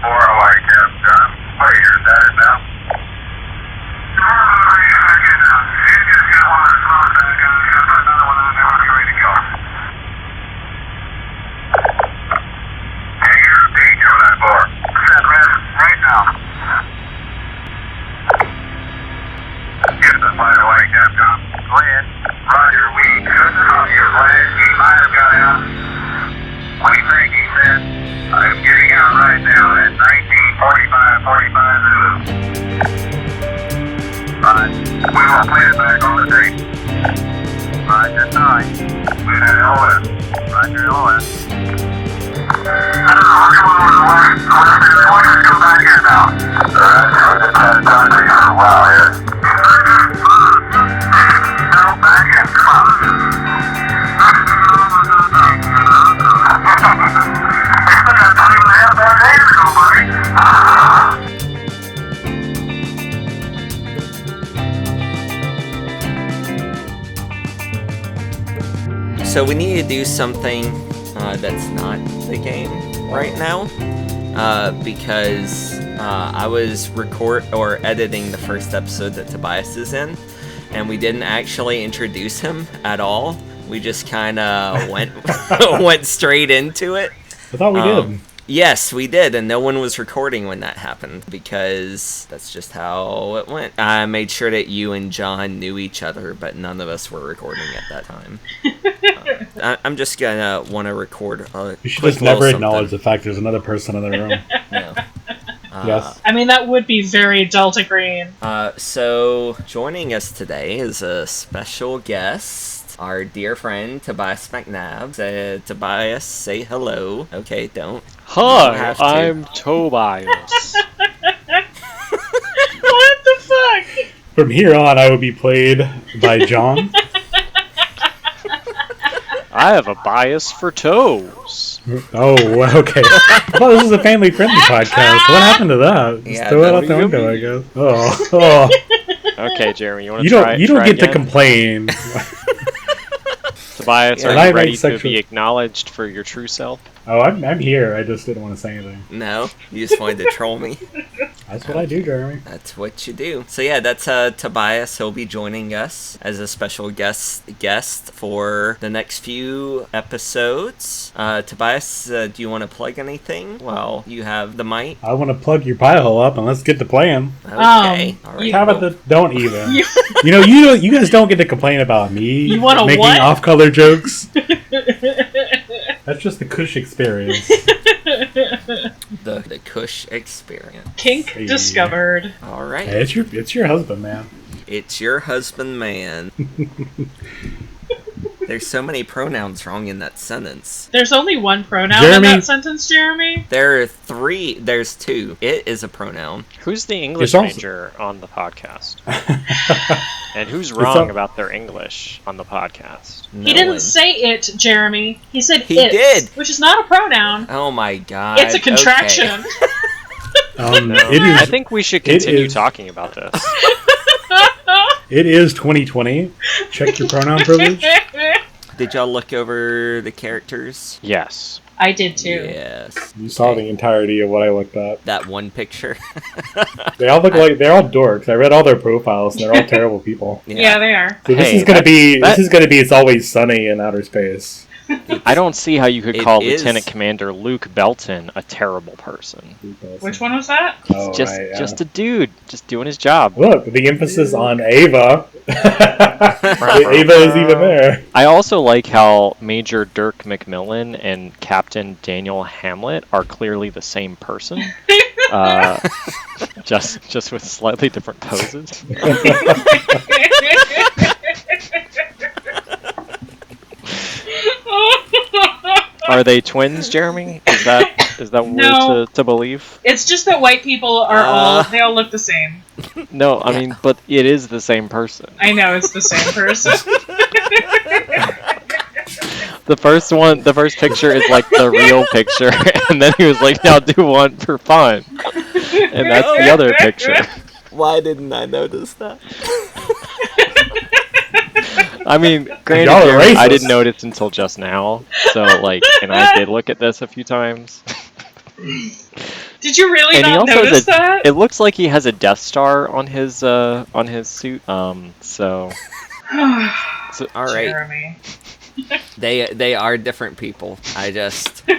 I kept Spay, is that it now? Just get one of the slots back on. Just put another one on there. It's ready to go. Hey, you're Deirdre on that bar. Set rest right now. Get the flight away, Capcom. Go ahead. Roger, we couldn't copy your flag. He might have got out. What do you think he said? I'm getting out right now at 19:45 Zulu. Right. We will play it back on the tape. Roger, 9. We had LS. Roger, LS. I don't know, we're coming over the west. I want to come back here now. Alright, so we just had time for you for a while here. No, back in, come on. We still got 3.5 more days to go, buddy. So we need to do something that's not the game right now, because I was editing the first episode that Tobias is in, and we didn't actually introduce him at all. We just kind of went straight into it. I thought we did. Yes, we did, and no one was recording when that happened, because that's just how it went. I made sure that you and John knew each other, but none of us were recording at that time. I'm just gonna want to record a You should just never acknowledge the fact there's another person in the room. No. Yes. I mean, that would be very Delta Green. So, joining us today is a special guest, our dear friend, Tobias McNabb. Tobias, say hello. Okay, don't. Hi, I'm Tobias. What the fuck? From here on, I will be played by John. I have a bias for toes. Oh, okay. I thought this was a family-friendly podcast. What happened to that? Just Yeah, throw it out the window, I guess. Oh. Okay, Jeremy, you want to try? You don't try get again? to complain. Tobias, Yeah. are I you ready make to sexual- be acknowledged for your true self? Oh, I'm here. I just didn't want to say anything. No, you just wanted to troll me. That's what I do, Jeremy. That's what you do. So yeah, that's Tobias. He'll be joining us as a special guest for the next few episodes. Tobias, do you want to plug anything? Well, you have the mic. I want to plug your pie hole up and let's get to playing. Okay. All right. Tabitha, don't even. You guys don't get to complain about me You wanna making what? off-color jokes. That's just the Kush experience. The Kush experience. Kink Hey. discovered. All right. Hey, it's your husband, man. It's your husband, man. There's so many pronouns wrong in that sentence. There's only one pronoun Jeremy- in that sentence, Jeremy. There are 3. There's 2. It is a pronoun. Who's the English It's also- major on the podcast? And who's wrong about their English on the podcast? No He didn't one. say it, Jeremy. He said He it, did. which is not a pronoun. Oh my god. It's a contraction. It is. I think we should continue talking about this. It is 2020. Check your pronoun privilege. Did y'all look over the characters? Yes. I did too. Yes. You saw the entirety of what I looked at. That one picture. They all look like they're all dorks. I read all their profiles, and they're all terrible people. Yeah, they are. So this Hey, is gonna be that- this is gonna be It's Always Sunny in Outer Space. I don't see how you could It call is- Lieutenant Commander Luke Belton a terrible person. Which one was that? Oh, Just right, yeah. just a dude, just doing his job. Look, the emphasis on Ava. Ava is even there. I also like how Major Dirk McMillan and Captain Daniel Hamlet are clearly the same person, just with slightly different poses. Are they twins, Jeremy? Is that No. weird to believe? It's just that white people are old. They all look the same. No, I mean, but it is the same person. I know it's the same person. The first picture is like the real picture, and then he was like, "Now do one for fun," and that's the other picture. Why didn't I notice that? I mean, granted, Y'all are Jeremy, I racist. didn't notice until just now, so like, and I did look at this a few times. Did you really And he not also notice has that? it looks like he has a Death Star on his suit. So All right. Jeremy. They are different people. I just did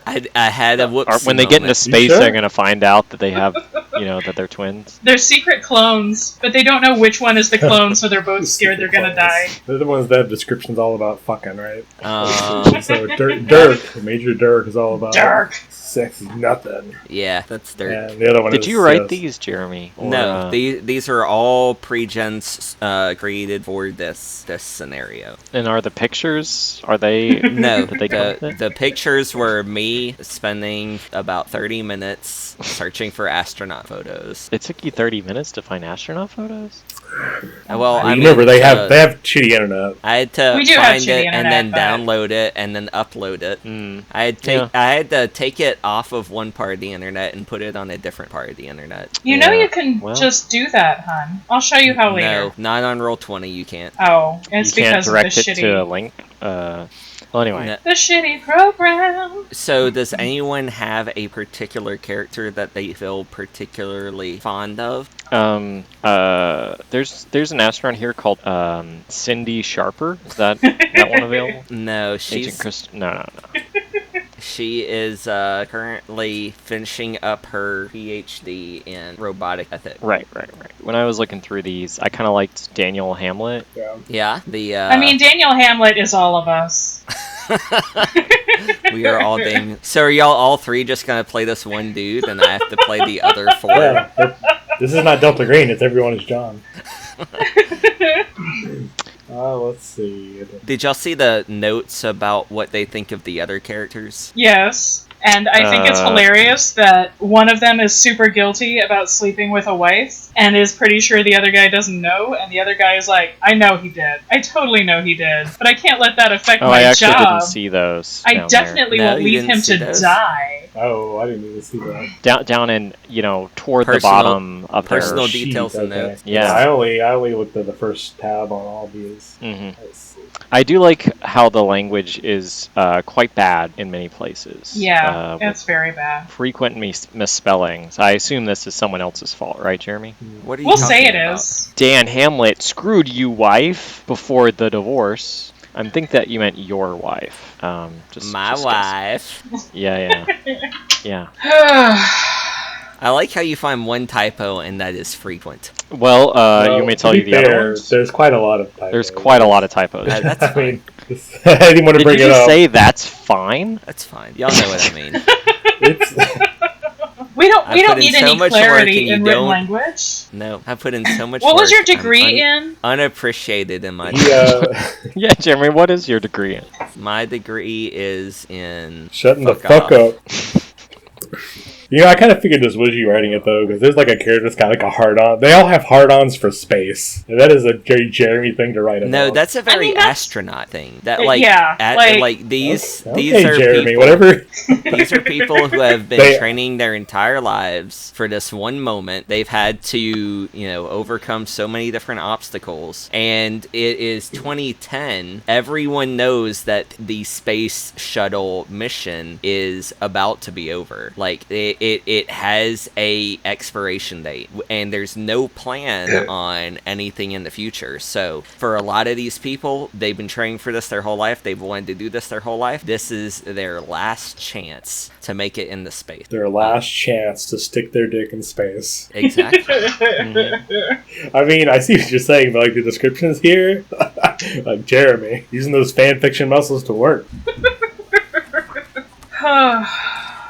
it. I had a whoopsie when they get into moment. space, sure? they're gonna find out that they have, that they're twins. They're secret clones, but they don't know which one is the clone, so they're both scared they're gonna die. They're the ones that have descriptions all about fucking, right? Um, So Dirk, Major Dirk is all about Dark. sex is nothing. yeah, that's dirt. And the other one Did is, you write yes. these, Jeremy? Or, No, these are all pre-gens created for this scenario. And are the pictures? Are they? No, Did they come with it? the pictures were me spending about 30 minutes searching for astronaut photos. It took you 30 minutes to find astronaut photos? Well, I mean, Remember, they have shitty internet. I had to We do have find shitty it and then internet, but- download it and then upload it. Mm. I had to take it off of one part of the internet and put it on a different part of the internet. You know Yeah, you can well. just do that, hun. I'll show you how later. No, not on Roll20. You can't. Oh, it's You can't because of direct the it shitty, to a link? Well, anyway. No. the shitty program. So, does anyone have a particular character that they feel particularly fond of? There's an astronaut here called Cindy Sharper. Is that one available? No, Agent she's Chris? No. she is currently finishing up her PhD in robotic ethics. Right. When I was looking through these, I kind of liked Daniel Hamlet. Yeah. Yeah, the I mean, Daniel Hamlet is all of us. we are all dang. So, are y'all all three just gonna play this one dude, and I have to play the other four? Yeah, this is not Delta Green. It's everyone is John. Let's see. Did y'all see the notes about what they think of the other characters? Yes. And I think it's hilarious that one of them is super guilty about sleeping with a wife and is pretty sure the other guy doesn't know, and the other guy is like, I know he did. I totally know he did. But I can't let that affect Oh, my I actually job. didn't see those. I down definitely No, will you leave didn't him see to those? die. Oh, I didn't even see that. there. Down in toward the Personal- bottom of their personal Sheet, details and okay. notes. Yeah. I only looked at the first tab on all these. hmm Let's see. I do like how the language is quite bad in many places. Yeah, with it's very bad. frequent misspellings. I assume this is someone else's fault, right, Jeremy? What are you We'll say talking it about? is. Dan Hamlet screwed you, wife, before the divorce. I think that you meant your wife. Just My just wife. guess. Yeah. I like how you find one typo and that is frequent. Well, Well, you may to tell be you the other fair, ones. There's quite a lot of typos. There's quite a lot of typos. That's I fine. mean, I didn't want to Did bring you it just up. say that's fine? That's fine. Y'all know what I mean. It's, We don't I put in need so any much work clarity and you in written don't- language. No, I put in so much What work. was your I'm degree in? Unappreciated in my he, Yeah, Jeremy, what is your degree in? My degree is in shutting the Fuck fuck up. You know, I kind of figured this was you writing it, though, because there's like a character that's got like a hard-on. They all have hard-ons for space. And that is a very Jeremy thing to write about. No, that's a very that's- astronaut thing. That like Yeah, like- these Okay, these are Jeremy, people, whatever. These are people who have been They- training their entire lives for this one moment. They've had to, overcome so many different obstacles. And it is 2010. Everyone knows that the space shuttle mission is about to be over. Like, it has a expiration date. And there's no plan on anything in the future. So, for a lot of these people, they've been training for this their whole life. They've wanted to do this their whole life. This is their last chance to make it into space. Their last chance to stick their dick in space. Exactly. I mean, I see what you're saying, but like the descriptions here, like Jeremy using those fan fiction muscles to work.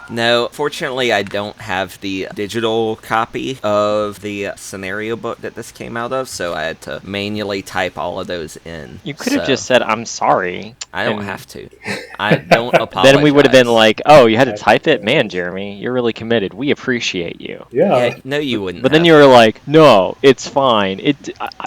No, fortunately, I don't have the digital copy of the scenario book that this came out of, so I had to manually type all of those in. You could have So, just said, I'm sorry. I don't and have to. I don't apologize. Then we would have been like, oh, you had to type it? Man, Jeremy, you're really committed. We appreciate you. Yeah. Yeah, no, you wouldn't. But then have. you were like, no, it's fine.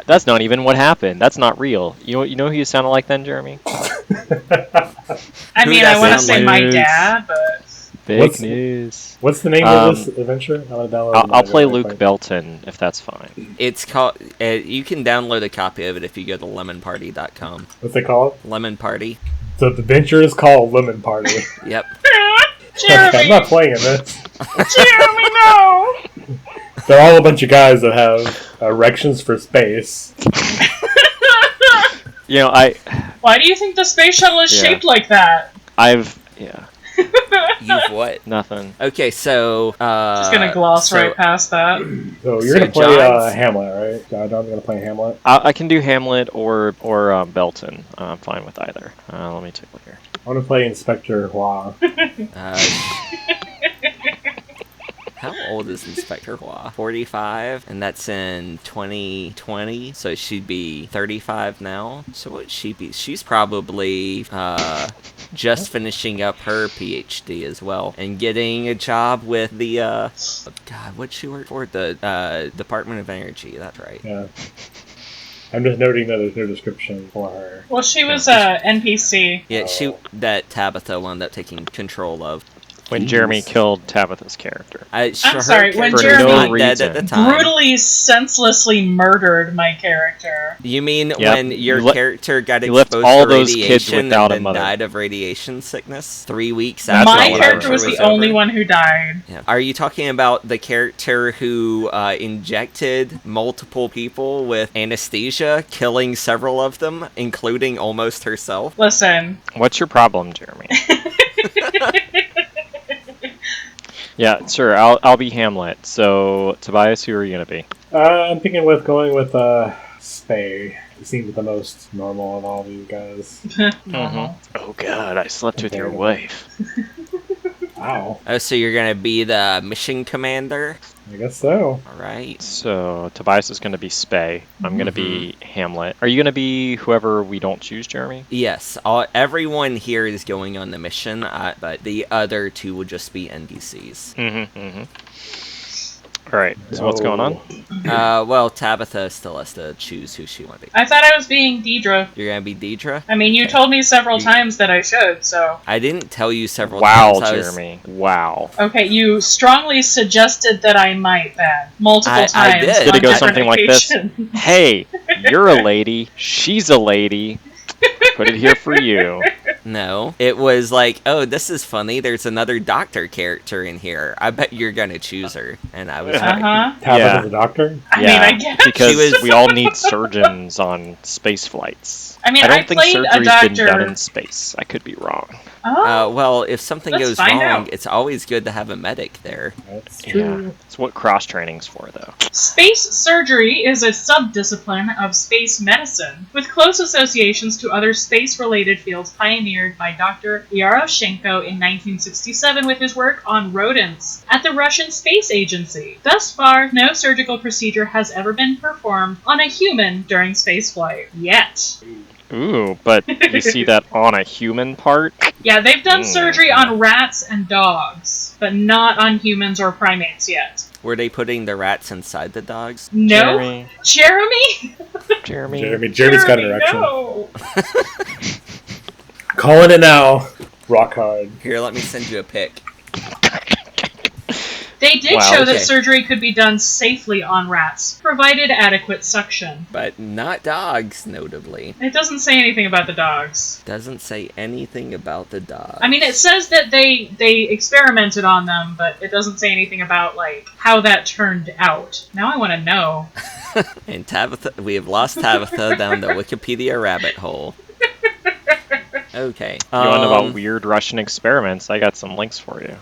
That's not even what happened. That's not real. You know who you sounded like then, Jeremy? I Who mean, does I want to sound say like? my dad, but Big What's- news. What's the name of this adventure? I'll play Luke Belton, if that's fine. It's called. You can download a copy of it if you go to lemonparty.com. What's it called? Lemon Party. So the adventure is called Lemon Party. Yep. I'm Jeremy. not playing this. Jeremy, no! They're all a bunch of guys that have erections for space. You know, Why do you think the space shuttle is shaped like that? You've what? Nothing. Okay, so Just gonna gloss right past that. So you're gonna play Hamlet, right? John's gonna play Hamlet. I can do Hamlet or Belton. I'm fine with either. Let me take a look here. I want to play Inspector Hua. How old is Inspector Hua? 45, and that's in 2020, so she'd be 35 now. So what would she be? She's probably just finishing up her PhD as well, and getting a job with the what'd she work for? The Department of Energy. That's right. Yeah. I'm just noting that there's no description for her. Well, she was a NPC. Yeah, that Tabitha wound up taking control of. When Jeremy killed Tabitha's character. I'm sorry, when for Jeremy no reason. Dead at the time. brutally, senselessly murdered my character. You mean when your character got you exposed left all to those kids radiation without a and then mother. died of radiation sickness 3 weeks after My the character adventure was the only over? one who died. Yeah. Are you talking about the character who injected multiple people with anesthesia, killing several of them, including almost herself? Listen. What's your problem, Jeremy? Yeah, sure. I'll be Hamlet. So, Tobias, who are you gonna be? I'm thinking with going with Spay. He seems the most normal of all of you guys. Oh God, I slept with your wife. Wow. Oh, so you're gonna be the mission commander? I guess so. All right. So Tobias is gonna be Spay. I'm gonna be Hamlet. Are you gonna be whoever we don't choose, Jeremy? Yes. Everyone here is going on the mission, but the other two will just be NPCs. All right. So what's going on? Well, Tabitha still has to choose who she wants to be. I thought I was being Deirdre. You're gonna be Deirdre? I mean, you told me several times that I should, so... I didn't tell you several Wow, times. Jeremy. Wow. Okay, you strongly suggested that I might then. Multiple times. I did. Did it go on something like this? occasions. Hey, you're a lady. She's a lady. Put it here for you. No. It was like, oh, this is funny. There's another doctor character in here. I bet you're gonna choose her. And I was like, Tabitha's a doctor? I mean, I guess. Because we all need surgeons on space flights. I mean, I I don't think played a surgery's doctor. been done in space. I could be wrong. Oh, well, if something Let's goes find wrong, out. it's always good to have a medic there. That's true. Yeah, it's what cross training's for, though. space surgery is a subdiscipline of space medicine, with close associations to other space-related fields pioneered by Dr. Yaroshenko in 1967 with his work on rodents at the Russian Space Agency. Thus far, no surgical procedure has ever been performed on a human during spaceflight. Yet. Ooh, but you see that on a human part? Yeah, they've done surgery on rats and dogs, but not on humans or primates yet. Were they putting the rats inside the dogs? No? Jeremy? Jeremy's got an erection. No. Calling it now. Rock hard. Here, let me send you a pic. They did Wow, show okay. that surgery could be done safely on rats, provided adequate suction. But not dogs, notably. It doesn't say anything about the dogs. Doesn't say anything about the dog. I mean, it says that they experimented on them, but it doesn't say anything about, like, how that turned out. Now I want to know. And Tabitha, we have lost Tabitha down the Wikipedia rabbit hole. Okay. You want to know about weird Russian experiments? I got some links for you.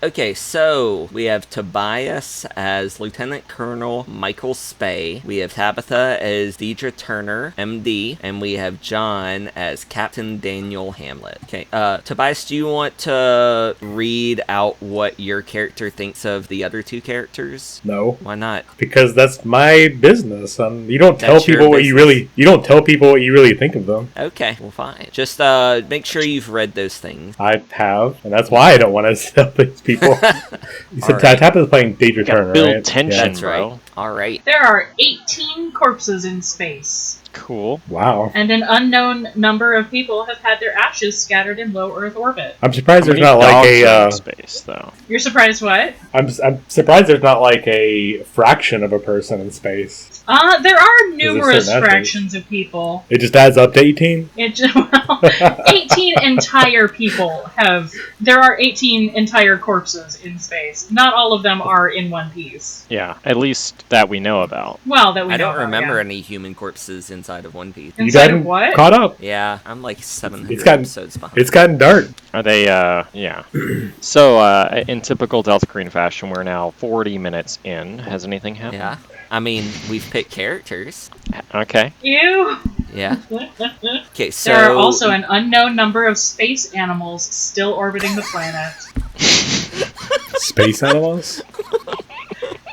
Okay, so we have Tobias as Lieutenant Colonel Michael Spay. We have Tabitha as Deirdre Turner, MD, and we have John as Captain Daniel Hamlet. Okay, Tobias, do you want to read out what your character thinks of the other two characters? No. Why not? Because that's my business. You don't tell That's your people what you really think of them. Okay, well, fine. Just make sure you've read those things. I have, and that's why I don't want to tell these people. You said Alright. Tabitha's playing Deirdre Gotta Turner, build right? tension. Yeah. That's right. Bro. All right. There are 18 corpses in space, Cool. Wow. and an unknown number of people have had their ashes scattered in low Earth orbit. I'm surprised How there's many not like dogs are in a. space, though. You're surprised what? I'm surprised there's not like a fraction of a person in space. There are numerous certain fractions of people. It just adds up to 18? 18 entire people have... There are 18 entire corpses in space. Not all of them are in one piece. Yeah, at least that we know about. Well, that we I know don't about, remember yeah. any human corpses inside of One Piece. You Inside got of what? caught up. Yeah, I'm like 700 It's gotten- episodes behind. It's gotten dark. Are they, yeah. So, in typical Delta Green fashion, we're now 40 minutes in. Has anything happened? Yeah. I mean, we've picked characters. Okay. Ew! Yeah. Okay, so... There are also an unknown number of space animals still orbiting the planet. Space animals?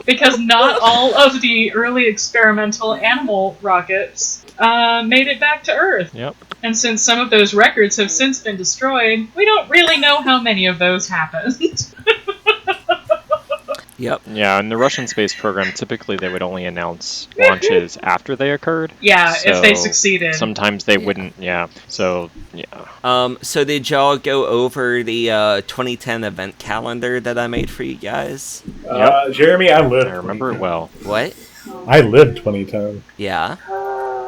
Because not all of the early experimental animal rockets made it back to Earth. Yep. And since some of those records have since been destroyed, we don't really know how many of those happened. Yep. Yeah, in the Russian space program, typically they would only announce launches after they occurred. Yeah, if they So succeeded. Sometimes they wouldn't, yeah. So, yeah. So did y'all go over the 2010 event calendar that I made for you guys? Jeremy, I lived. I remember it well. What? I lived 2010. Yeah.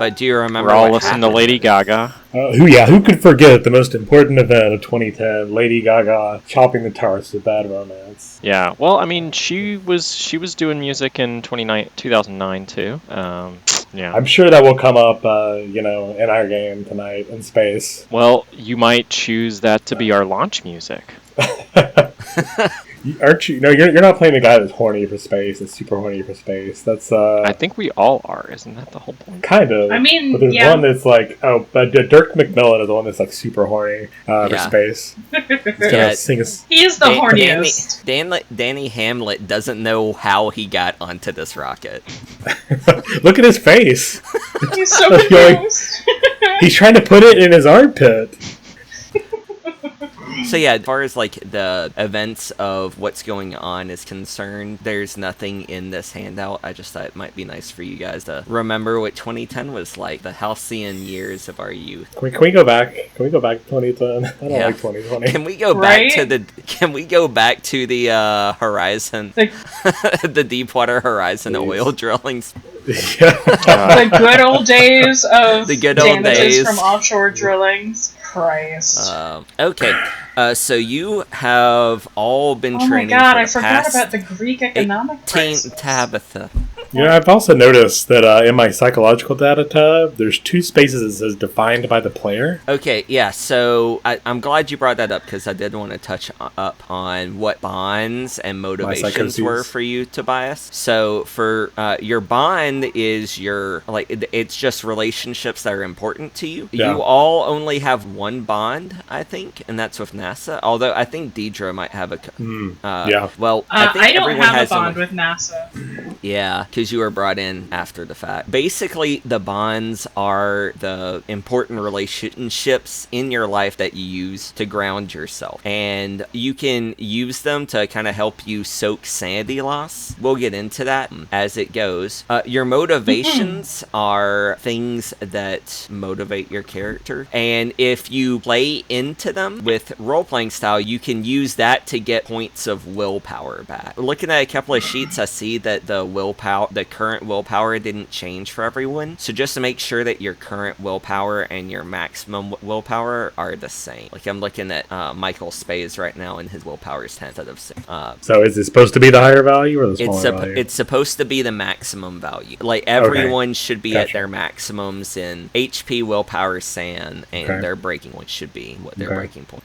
But do you remember We're all what listening to happened? Lady Gaga. Who could forget the most important event of 2010? Lady Gaga chopping the tarts with Bad Romance. Yeah, well, I mean, she was doing music in 2009 too. Yeah. I'm sure that will come up, in our game tonight in space. Well, you might choose that to be our launch music. Aren't you? No, you're not playing the guy that's horny for space. That's super horny for space. That's I think we all are. Isn't that the whole point? kind of. I mean, but there's yeah. one that's like, but Dirk McMillan is the one that's like super horny for Yeah. space. He's gonna Yeah. sing a He is the horniest. Danny Hamlet doesn't know how he got onto this rocket. Look at his face. He's so Like, confused. He's trying to put it in his armpit. So yeah, as far as like the events of what's going on is concerned, there's nothing in this handout. I just thought it might be nice for you guys to remember what 2010 was like, the halcyon years of our youth. Can we go back? Can we go back to 2010? I don't Yeah. like 2020. Can we go Right? back to the Horizon, the Deepwater Horizon Please. oil drillings? Yeah. The good old days of The good old damages days. from offshore drillings. Christ. Okay, so you have all been Oh my training god, for I the forgot past about the Greek economic 18 crisis. Tabitha. I've also noticed that in my psychological data tab, there's two spaces that says defined by the player. Okay, yeah, so I'm glad you brought that up because I did want to touch up on what bonds and motivations psychoses. were for you, Tobias. So for your bond is your, it's just relationships that are important to you. Yeah. You all only have one bond, I think, and that's with NASA. Although I think Deirdre might have a... Yeah. Well, I think I don't everyone have a has bond only- with NASA. Yeah, because you were brought in after the fact. Basically, the bonds are the important relationships in your life that you use to ground yourself. And you can use them to kind of help you soak sanity loss. We'll get into that as it goes. Your motivations are things that motivate your character. And if you play into them with role-playing style, you can use that to get points of willpower back. Looking at a couple of sheets, I see that the current willpower didn't change for everyone. So just to make sure that your current willpower and your maximum willpower are the same. Like I'm looking at Michael Spay's right now, and his willpower is 10 instead of 6. So is it supposed to be the higher value or the smaller value? It's supposed to be the maximum value. Like everyone should be at their maximums in HP, willpower, SAN, and their breaking point should be what their breaking point.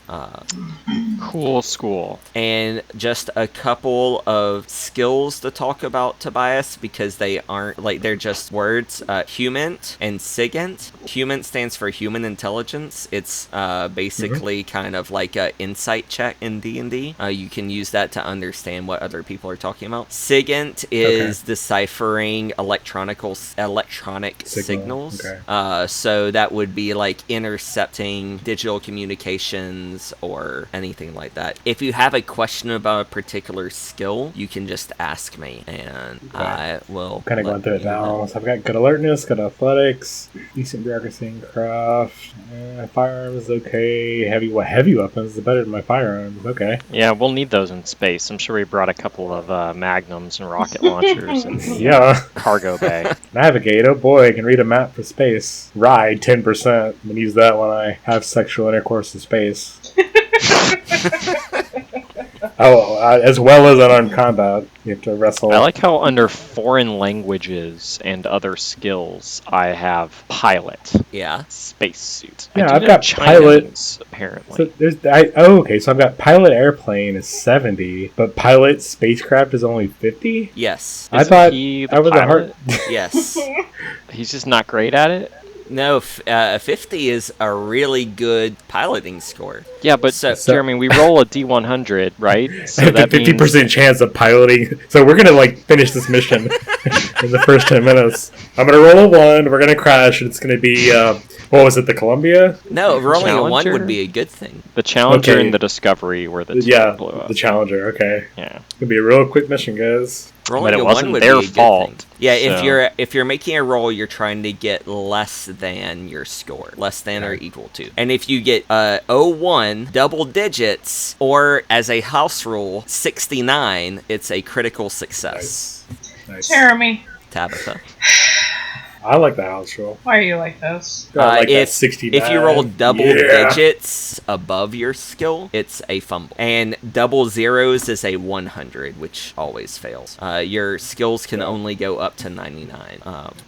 Cool school. And just a couple of skills to talk about, Tobias, because they aren't, they're just words. Humant and SIGINT. Humant stands for human intelligence. It's basically kind of like an insight check in D&D. You can use that to understand what other people are talking about. SIGINT is deciphering electronic signals. So that would be like intercepting digital communications or anything like that. If you have a question about a particular skill, you can just ask me, and I will. Kind of let going through it you know. now. So I've got good alertness, good athletics, decent bureaucracy and craft. Firearms, okay. Heavy weapons is better than my firearms. Okay. Yeah, we'll need those in space. I'm sure we brought a couple of magnums and rocket launchers in the Yeah. cargo bay. Navigate. Oh boy, I can read a map for space. Ride 10%. I'm gonna use that when I have sexual intercourse in space. As well as unarmed combat. You have to wrestle. I like how under foreign languages and other skills, I have pilot, Yeah. spacesuit. Yeah, I do I've have got pilot. Chinese, apparently. So okay, so I've got pilot airplane is 70, but pilot spacecraft is only 50? Yes. I Isn't thought he the I was a hard. pilot? Yes. He's just not great at it? No, 50 is a really good piloting score. Yeah, but So- Jeremy, we roll a D100, right? I So have the that 50% means chance of piloting. So we're gonna finish this mission in the first 10 minutes. I'm gonna roll a 1. We're gonna crash. And it's gonna be what was it? The Columbia? No, rolling a 1 Challenger? would be a good thing. the Challenger Okay. and the Discovery were the two Yeah, that blew up. the Challenger. Okay, Yeah. it's gonna be a real quick mission, guys. Rolling But it a wasn't 1 would their be a good fault, thing. Yeah, so- if you're making a roll, you're trying to get less than your score, less than or equal to. And if you get 01, double digits, or as a house rule 69, it's a critical success. Nice. Jeremy, Tabitha. I like the house roll. why are you like this? I like that if 69. if you roll double Yeah. digits above your skill, it's a fumble, and double zeros is a 100, which always fails. Your skills can only go up to 99.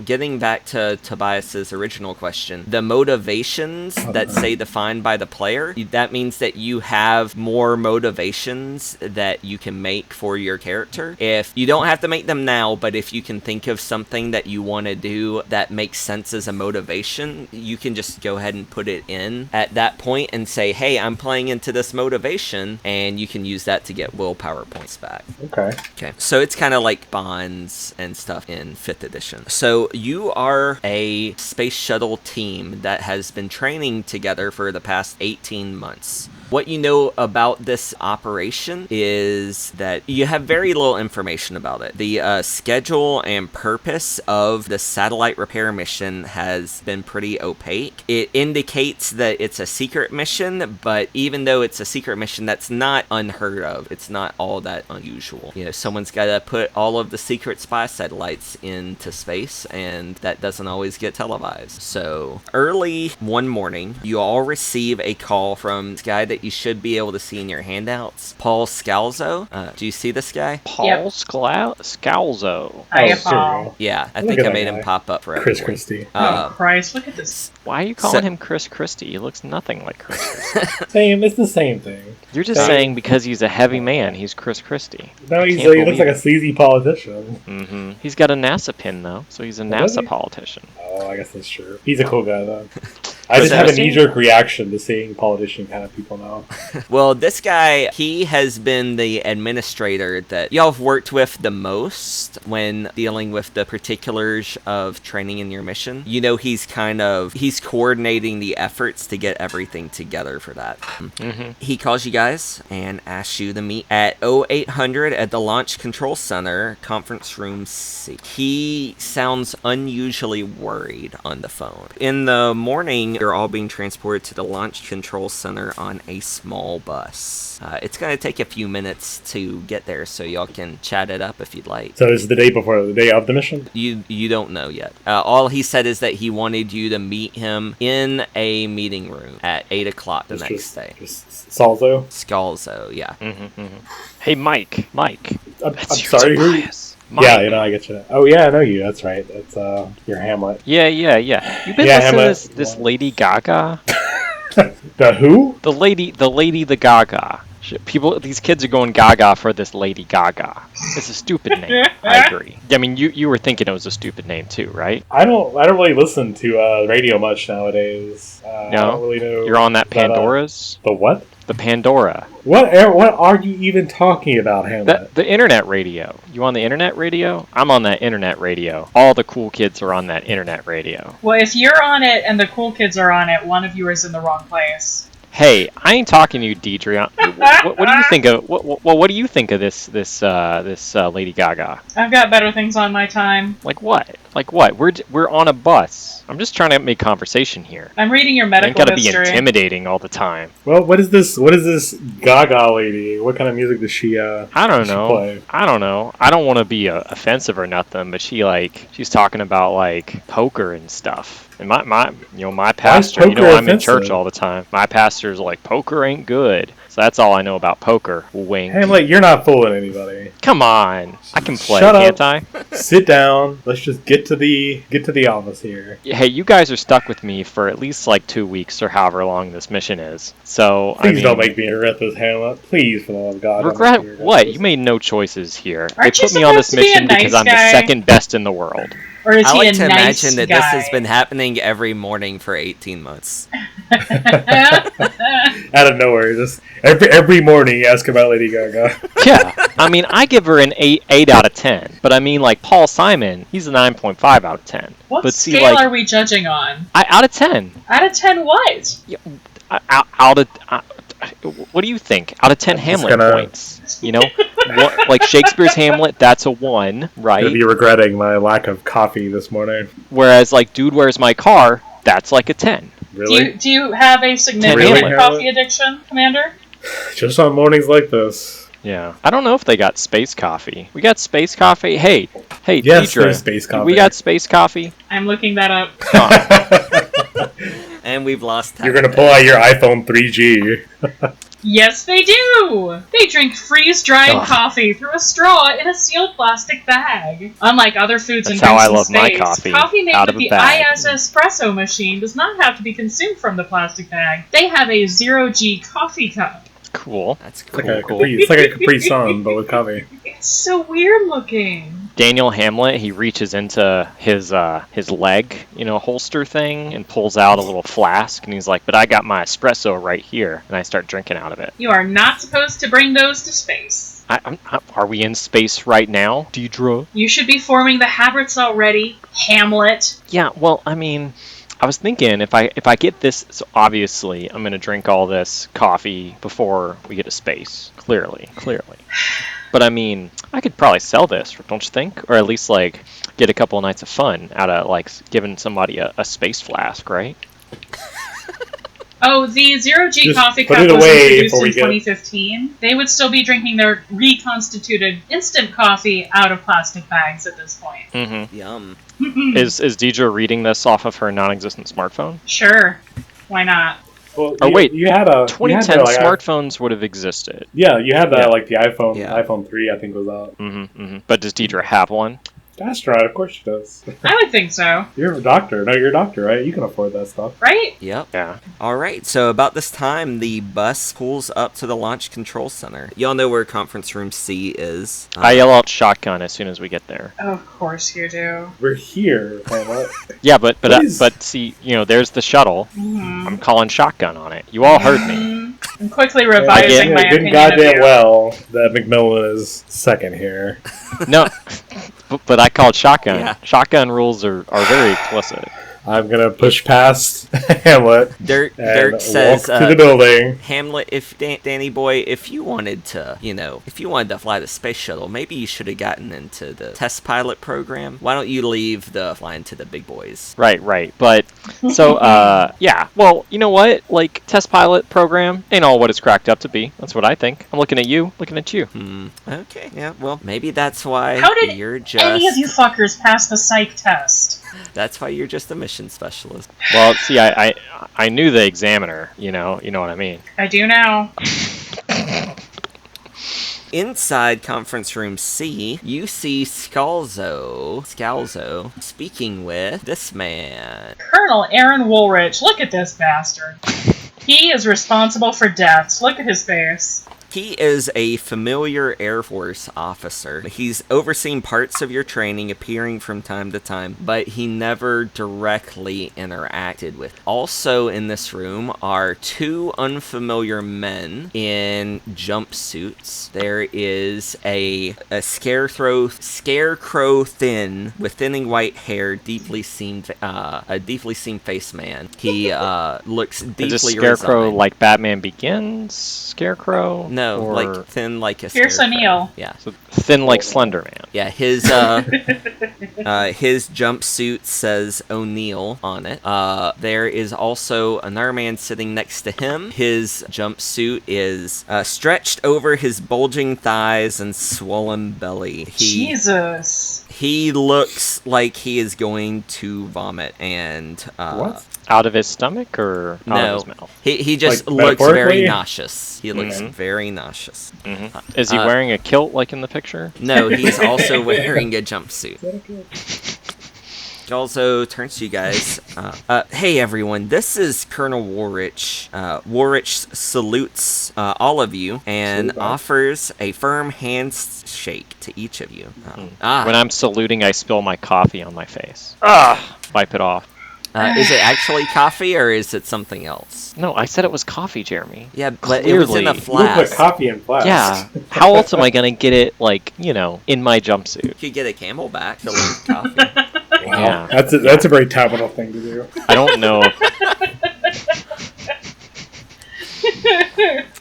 Getting back to Tobias's original question, the motivations that say defined by the player, that means that you have more motivations that you can make for your character. If you don't have to make them now, but if you can think of something that you want to do that makes sense as a motivation, you can just go ahead and put it in at that point and say, hey, I'm playing into this motivation, and you can use that to get willpower points back. Okay, so it's kind of like bonds and stuff in 5th edition. So you are a space shuttle team that has been training together for the past 18 months. What you know about this operation is that you have very little information about it. The schedule and purpose of the satellite repair mission has been pretty opaque. It indicates that it's a secret mission, but even though it's a secret mission, that's not unheard of. It's not all that unusual. You know, someone's got to put all of the secret spy satellites into space, and that doesn't always get televised. So early one morning, you all receive a call from this guy that you should be able to see in your handouts, Paul Scalzo. Do you see this guy? Paul Yep. Scalzo. I Oh, Paul. Yeah, I Look think at I that made guy. him pop up for Chris everyone. Christie. Oh Christ! Look at this. Why are you calling So- him Chris Christie? He looks nothing like Chris Christie. Same. It's the same thing. You're just saying because he's a heavy man, he's Chris Christie. No, I he can't looks believe like a it. sleazy politician. Mm-hmm. He's got a NASA pin, though, so he's a does NASA he? politician. Oh, I guess that's true. He's a cool guy, though. I just So- have a knee-jerk reaction to seeing politician kind of people now. Well, this guy, he has been the administrator that y'all have worked with the most when dealing with the particulars of training in your mission. You know, he's coordinating the efforts to get everything together for that. Mm-hmm. He calls you guys and asks you to meet at 0800 at the Launch Control Center, Conference Room C. He sounds unusually worried on the phone. In the morning, you're all being transported to the Launch Control Center on a small bus. It's going to take a few minutes to get there, so y'all can chat it up if you'd like. So this is the day before, the day of the mission? You don't know yet. All he said is that he wanted you to meet him in a meeting room at 8 o'clock the next day. Just Salzo? Scalzo, yeah. Mm-hmm, mm-hmm. Hey, Mike. I'm That's your sorry, who? Tobias. Mike. Yeah, I get you. Oh, yeah, I know you. That's right. That's your Hamlet. Yeah. You've been Yeah, listening Hamlet. to this Lady Gaga? The who? The lady, the Gaga. These kids are going Gaga for this Lady Gaga. It's a stupid name. I agree. I mean, you were thinking it was a stupid name too, right? I don't really listen to radio much nowadays. I don't really know. You're on that but, Pandora's? the what? The Pandora. What are you even talking about, Hamlet? The internet radio. You on the internet radio? I'm on that internet radio. All the cool kids are on that internet radio. Well, if you're on it and the cool kids are on it, one of you is in the wrong place. Hey, I ain't talking to you, Deirdre. What do you think of what do you think of this Lady Gaga? I've got better things on my time. Like what? Like what? We're on a bus. I'm just trying to make conversation here. I'm reading your You medical ain't gotta be history. intimidating all the time. Well, what is this Gaga lady? What kind of music does she I don't know. play? I don't know. I don't want to be offensive or nothing, but she's talking about like poker and stuff. And my pastor, poker I'm in offensive? church all the time. My pastor's like, poker ain't good. So that's all I know about poker. Wink. Hamlet, you're not fooling anybody. Come on, I can play, Shut can't up. I? Sit down. Let's just get to the office here. Hey, you guys are stuck with me for at least like 2 weeks or however long this mission is. So Please don't make me regret this, Hamlet. Please, for the love of God. don't regret make me what? this. You made no choices here. Aren't They you put me on this supposed to be a mission because nice I'm guy? the second best in the world. Or is I he like a to nice imagine that guy? this has been happening every morning for 18 months. Out of nowhere, just every morning you ask about Lady Gaga. Yeah, I mean, I give her an 8 out of 10. But I mean, like Paul Simon, he's a 9.5 out of 10. What but scale see, like, are we judging on? out of 10. Out of 10 what? Out of what do you think? Out of 10 I'm just Hamlet gonna- points. You know, like Shakespeare's Hamlet, that's a 1, I'll right? be regretting my lack of coffee this morning. Whereas like Dude, Where's My Car? That's like a 10. Really? Do you have a significant Really? coffee addiction, Commander? Just on mornings like this. Yeah. I don't know if they got space coffee. We got space coffee. Hey, Yes, Deirdre, there's space coffee. we got space coffee. I'm looking that up. And we've lost You're gonna pull out your iPhone 3G. Yes, they do! They drink freeze-dried Ugh. coffee through a straw in a sealed plastic bag. Unlike other foods and That's how drinks I in love my space, coffee, made out with of a the bag. IS espresso machine does not have to be consumed from the plastic bag. They have a zero-G coffee cup. Cool. That's It's cool. like a it's like a Capri Sun, but with coffee. It's so weird looking. Daniel Hamlet, he reaches into his leg, holster thing and pulls out a little flask and he's like, "But I got my espresso right here," and I start drinking out of it. You are not supposed to bring those to space. Are we in space right now, Deirdre? You should be forming the habits already, Hamlet. Yeah. Well, I mean, I was thinking if I get this, so obviously I'm gonna drink all this coffee before we get to space. Clearly. But I mean, I could probably sell this, don't you think? Or at least like get a couple of nights of fun out of like giving somebody a space flask, right? Oh, the zero-G Just coffee put cup it was away introduced before in we get- 2015. They would still be drinking their reconstituted instant coffee out of plastic bags at this point. Mm-hmm. Yum. Is Deirdre reading this off of her non-existent smartphone? Sure. Why not? Well, Oh, wait. you had a 2010 you had the, smartphones would have existed. Yeah, you had that Yeah. like the iPhone Yeah. iPhone 3 I think was out. Mm-hmm. But does Deirdre have one? That's right, of course she does. I would think so, You're a doctor. No, you're a doctor, right? You can afford that stuff. right? Yep. Yeah. All right, so about this time, the bus pulls up to the Launch Control Center. Y'all know where Conference Room C is. I yell out shotgun as soon as we get there. Of course you do. We're here, Hamlet. Yeah, but Please. see, there's the shuttle. Mm-hmm. I'm calling shotgun on it. You all heard me. I'm quickly revising my good opinion goddamn of you. well that McMillan is second here. No, but I called shotgun. Yeah. Shotgun rules are very explicit. I'm gonna push past Hamlet Dirk and walk says, to the building. Hamlet, if Danny boy, if you wanted to fly the space shuttle, maybe you should have gotten into the test pilot program. Why don't you leave the flying to the big boys? Right. But so yeah. Well, you know what? Like test pilot program ain't all what it's cracked up to be. That's what I think. I'm looking at you. Looking at you. Okay, yeah. Well, maybe that's why How did you're just. Any of you fuckers pass the psych test? That's why you're just a mission specialist. Well, see, I knew the examiner. You know what I mean. I do now. Inside Conference Room C, you see Scalzo speaking with this man. Colonel Aaron Woolrich, look at this bastard. He is responsible for deaths. Look at his face. He is a familiar Air Force officer. He's overseen parts of your training, appearing from time to time, but he never directly interacted with. Also in this room are two unfamiliar men in jumpsuits. There is a scarecrow thin with thinning white hair, a deeply seamed face man. He looks deeply Is this Scarecrow resigned. like Batman Begins Scarecrow? No, Or- like thin like a Pierce scarecrow. O'Neill. Yeah. So thin like Slender Man. Yeah, his jumpsuit says O'Neill on it. There is also another man sitting next to him. His jumpsuit is stretched over his bulging thighs and swollen belly. Jesus. He looks like he is going to vomit and What? Out of his stomach or out no, of his mouth? he just Like, looks very metaphorically? nauseous. He looks Mhm. very nauseous. Is he wearing a kilt like in the picture? No, he's also wearing a jumpsuit. It also turns to you guys. Hey everyone, this is Colonel Warrich. Warrich salutes all of you and Salute. offers a firm handshake to each of you. When I'm saluting, I spill my coffee on my face. Wipe it off. Is it actually coffee or is it something else? No, I said it was coffee, Jeremy. Yeah, but it was in a Clearly. You put flask. coffee in flask. Yeah. How else am I gonna get it, like, in my jumpsuit? You could get a Camelback filled with coffee. Wow. Yeah. That's a very Tabitha thing to do. I don't know.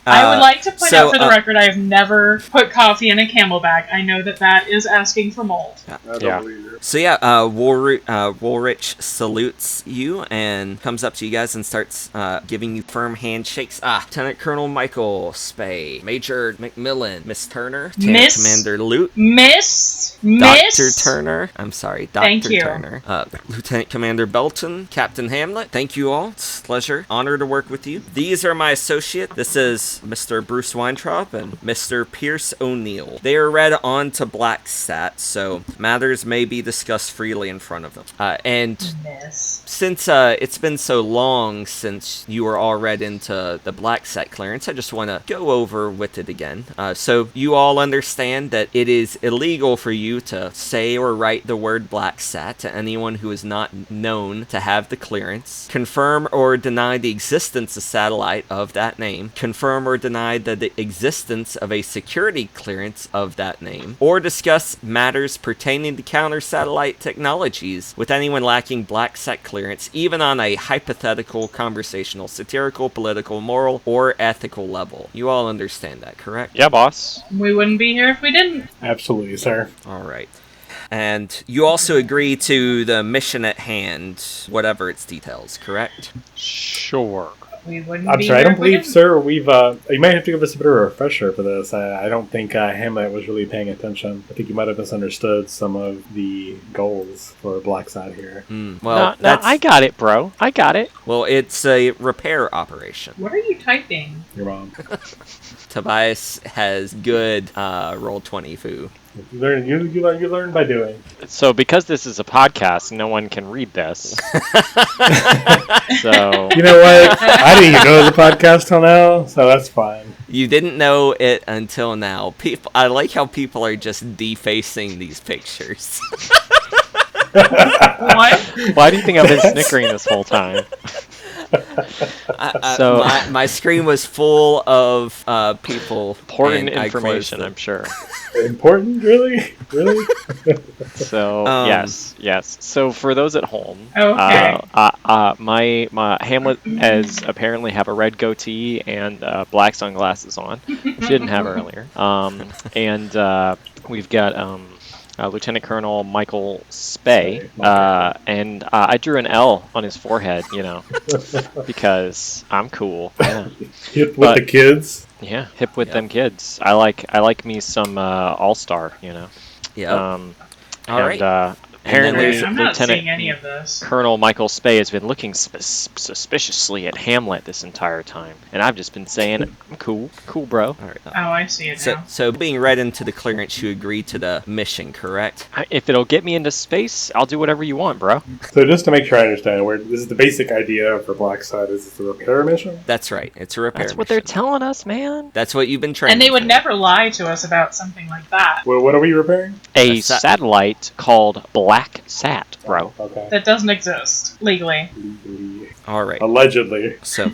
I would like to point so, out for the record, I have never put coffee in a Camelback. I know that is asking for mold. I don't Yeah. believe it. So yeah, Woolrich salutes you and comes up to you guys and starts giving you firm handshakes. Lieutenant Colonel Michael Spay, Major McMillan, Miss Turner, Lieutenant Miss- Commander Luke, Miss. Dr. Turner. I'm sorry, Dr. Thank you. Turner. Lieutenant Commander Belton, Captain Hamlet. Thank you all. It's a pleasure, honor to work with you. These are my associate. This is Mr. Bruce Weintraub and Mr. Pierce O'Neill. They are read on to BLACKSAT, so matters may be discussed freely in front of them. And Miss. since it's been so long since you were all read into the BLACKSAT clearance, I just want to go over with it again. So you all understand that it is illegal for you to say or write the word BLACKSAT to anyone who is not known to have the clearance. Confirm or deny the existence of satellite of that name. Confirm or deny the existence of a security clearance of that name. Or discuss matters pertaining to counter-satellite technologies with anyone lacking BLACKSAT clearance, even on a hypothetical, conversational, satirical, political, moral, or ethical level. You all understand that, correct? Yeah, boss. We wouldn't be here if we didn't. Absolutely, sir. All right. And you also agree to the mission at hand, whatever its details, correct? Sure. We wouldn't I'm be sorry, I here don't if we believe, didn't. sir, we've, you might have to give us a bit of a refresher for this. I don't think Hamlet was really paying attention. I think you might have misunderstood some of the goals for BLACKSAT here. Well, No, I got it, bro. I got it. well, it's a repair operation. What are you typing? You're wrong. Tobias has good roll 20 foo. You learn by doing. So because this is a podcast, no one can read this. So You know what? I didn't even know the podcast till now, so that's fine. You didn't know it until now. I like how people are just defacing these pictures. What? why do you think I've been snickering this whole time? So- my screen was full of people. Important and I closed information, them. I'm sure. Important? Really? Really? So yes. So for those at home, Okay. my Hamlet has apparently have a red goatee and black sunglasses on, which he didn't have earlier. And we've got Lieutenant Colonel Michael Spay, and I drew an L on his forehead, because I'm cool. Yeah, Hip with But- the kids. yeah, hip with Yeah. them kids. I like me some All Star, Yeah. All right. Apparently, I'm not Lieutenant seeing any of this. Colonel Michael Spay has been looking suspiciously at Hamlet this entire time, and I've just been saying, "I'm cool, bro." All right. Oh, I see it now. So being read into the clearance, you agree to the mission, correct? If it'll get me into space, I'll do whatever you want, bro. So just to make sure I understand, where this is the basic idea for BLACKSAT is it's a repair mission? That's right. It's a repair That's what they're mission. telling us, man. That's what you've been training And they would for. never lie to us about something like that. Well, what are we repairing? A A sat- satellite called BLACKSAT, bro. Okay. That doesn't exist legally. All right. Allegedly. So,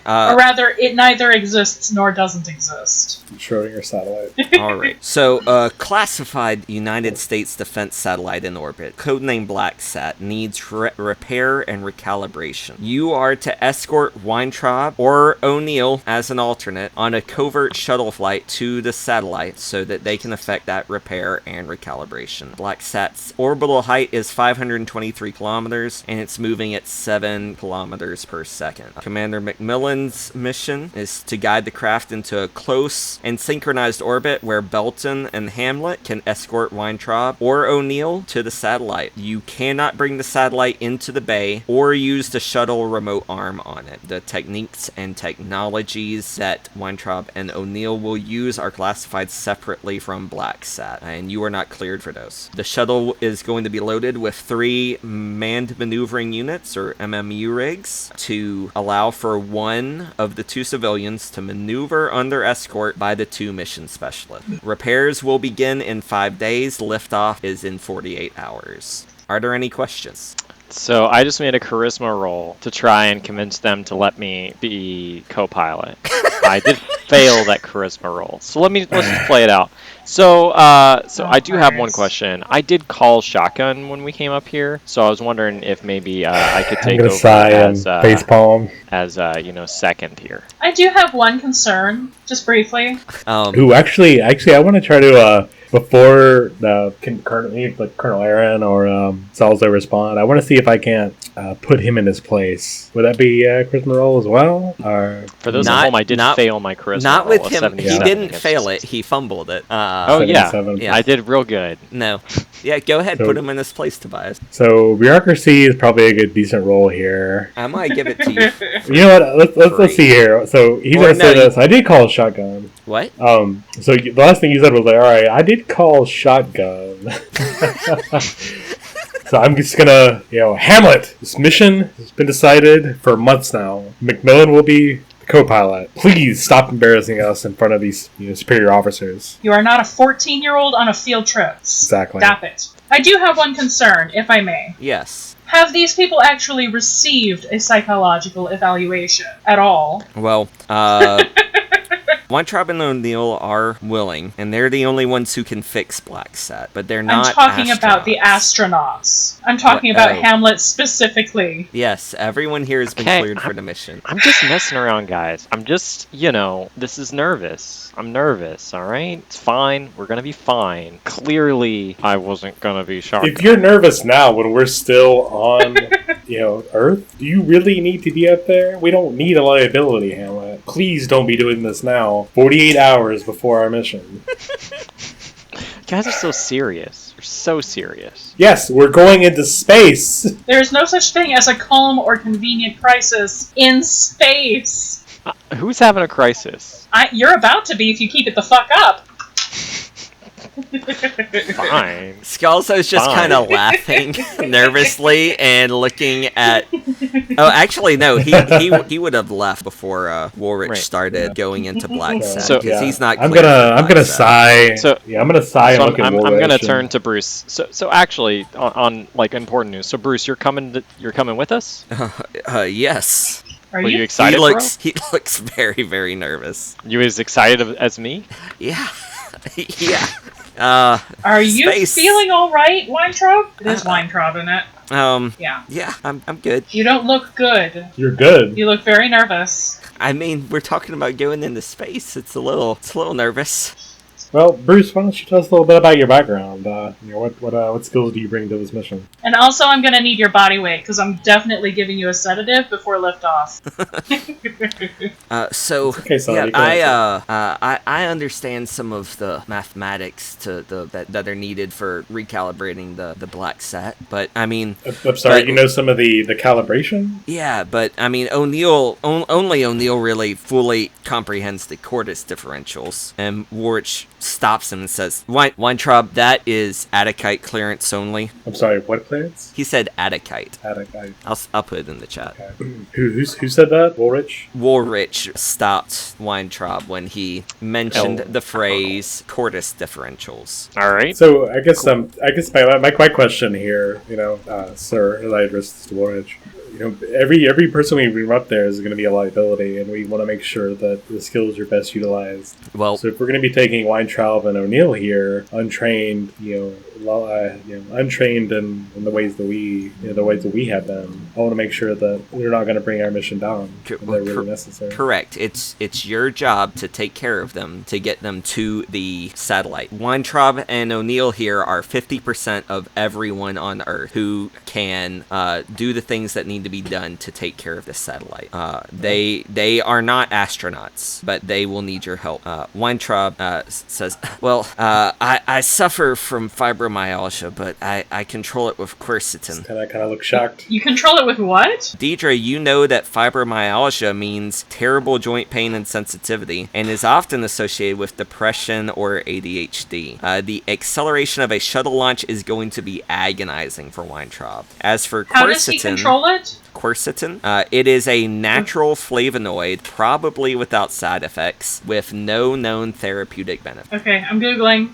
Or rather, it neither exists nor doesn't exist. Schrodinger satellite. all right. So, classified United States defense satellite in orbit, codenamed BLACKSAT, needs repair and recalibration. You are to escort Weintraub or O'Neill as an alternate on a covert shuttle flight to the satellite so that they can effect that repair and recalibration. BLACKSAT's orbital height is 523 kilometers, and it's moving at 7 kilometers per second. Commander McMillan's mission is to guide the craft into a close and synchronized orbit where Belton and Hamlet can escort Weintraub or O'Neill to the satellite. You cannot bring the satellite into the bay or use the shuttle remote arm on it. The techniques and technologies that Weintraub and O'Neill will use are classified separately from BLACKSAT, and you are not cleared for those. The shuttle is going to be loaded with 3 manned maneuvering units, or MMU rigs, to allow for one of the 2 civilians to maneuver under escort by the 2 mission specialists. Repairs will begin in 5 days. Liftoff is in 48 hours. Are there any questions? So I just made a charisma roll to try and convince them to let me be co-pilot. I did fail that charisma roll. So let's just play it out. So I do have one question. I did call shotgun when we came up here, so I was wondering if maybe I could take over as facepalm. second here. I do have one concern, just briefly. Who actually, I want to try to before Colonel Aaron or Salzo respond. I want to see if I can't put him in his place. Would that be charisma roll as well? Or for those at home, I did fail my charisma not roll. Not with him. He didn't fail it. He fumbled it. Oh yeah, I did real good. No. Yeah, go ahead. Put him in his place, Tobias. So bureaucracy is probably a good decent roll here. I might give it to you. You know what? Let's see here. So he's gonna say this. I did call shotgun. What? So the last thing you said was like, all right, I did call shotgun. So I'm just gonna, Hamlet. This mission has been decided for months now. McMillan will be the co-pilot. Please stop embarrassing us in front of these superior officers. You are not a 14-year-old on a field trip. Exactly. Stop it. I do have one concern, if I may. Yes. Have these people actually received a psychological evaluation at all? Well, Weintraub and O'Neill are willing, and they're the only ones who can fix BLACKSAT, but they're not I'm talking about the astronauts. I'm talking about Hamlet specifically. Yes, everyone here has been cleared for the mission. I'm just messing around, guys. I'm just, this is nervous. I'm nervous, alright? It's fine. We're gonna be fine. Clearly, I wasn't gonna be shocked. If you're nervous now when we're still on, Earth, do you really need to be up there? We don't need a liability, Hamlet. Please don't be doing this now. 48 hours before our mission. You guys are so serious. You're so serious. Yes, we're going into space. There is no such thing as a calm or convenient crisis in space. Who's having a crisis? You're about to be if you keep it the fuck up. Fine. Scalzo's just kind of laughing nervously and looking at. Oh, actually, no. He would have left before Woolrich started going into BLACKSAT because he's not. I'm gonna sigh. I'm gonna sigh and look at Woolrich. I'm gonna turn to Bruce. So actually, on important news. So Bruce, you're coming with us? Yes. Are you excited? He looks very, very nervous. You as excited as me? Yeah. Yeah. Are you space. feeling all right, Weintraub? There's Weintraub in it. Yeah, I'm good. You don't look good. You're good. You look very nervous. I mean, we're talking about going into space. It's a little nervous. Well, Bruce, why don't you tell us a little bit about your background? What skills do you bring to this mission? And also, I'm gonna need your body weight because I'm definitely giving you a sedative before liftoff. Okay, so I understand some of the mathematics that are needed for recalibrating the BLACKSAT, but I mean, I'm sorry, but- you know some of the calibration? yeah, but I mean, only O'Neill really fully comprehends the Cordis differentials, and Warwich stops him and says, Weintraub, that is Atticite clearance only. I'm sorry, what clearance? He said Atticite. Atticite. I'll put it in the chat. Okay. Who said that? Woolrich? Woolrich stopped Weintraub when he mentioned the phrase Cordis differentials. All right. So I guess my question here, sir, as I address this to Woolrich, every person we bring up there is going to be a liability, and we want to make sure that the skills are best utilized. Well, so if we're going to be taking Weintraub and O'Neill here, untrained, untrained in the ways that we have them, I want to make sure that we're not going to bring our mission down when they're really necessary. Correct. It's your job to take care of them, to get them to the satellite. Weintraub and O'Neill here are 50% of everyone on Earth who can do the things that need to be done to take care of this satellite. They are not astronauts, but they will need your help. Weintraub says, well, I suffer from fibromyalgia, but I control it with quercetin. Kind of look shocked. You control it with what? Deirdre, you know that fibromyalgia means terrible joint pain and sensitivity, and is often associated with depression or ADHD. The acceleration of a shuttle launch is going to be agonizing for Weintraub. As for quercetin... How does he control it? Quercetin. It is a natural flavonoid, probably without side effects, with no known therapeutic benefit. Okay, I'm Googling.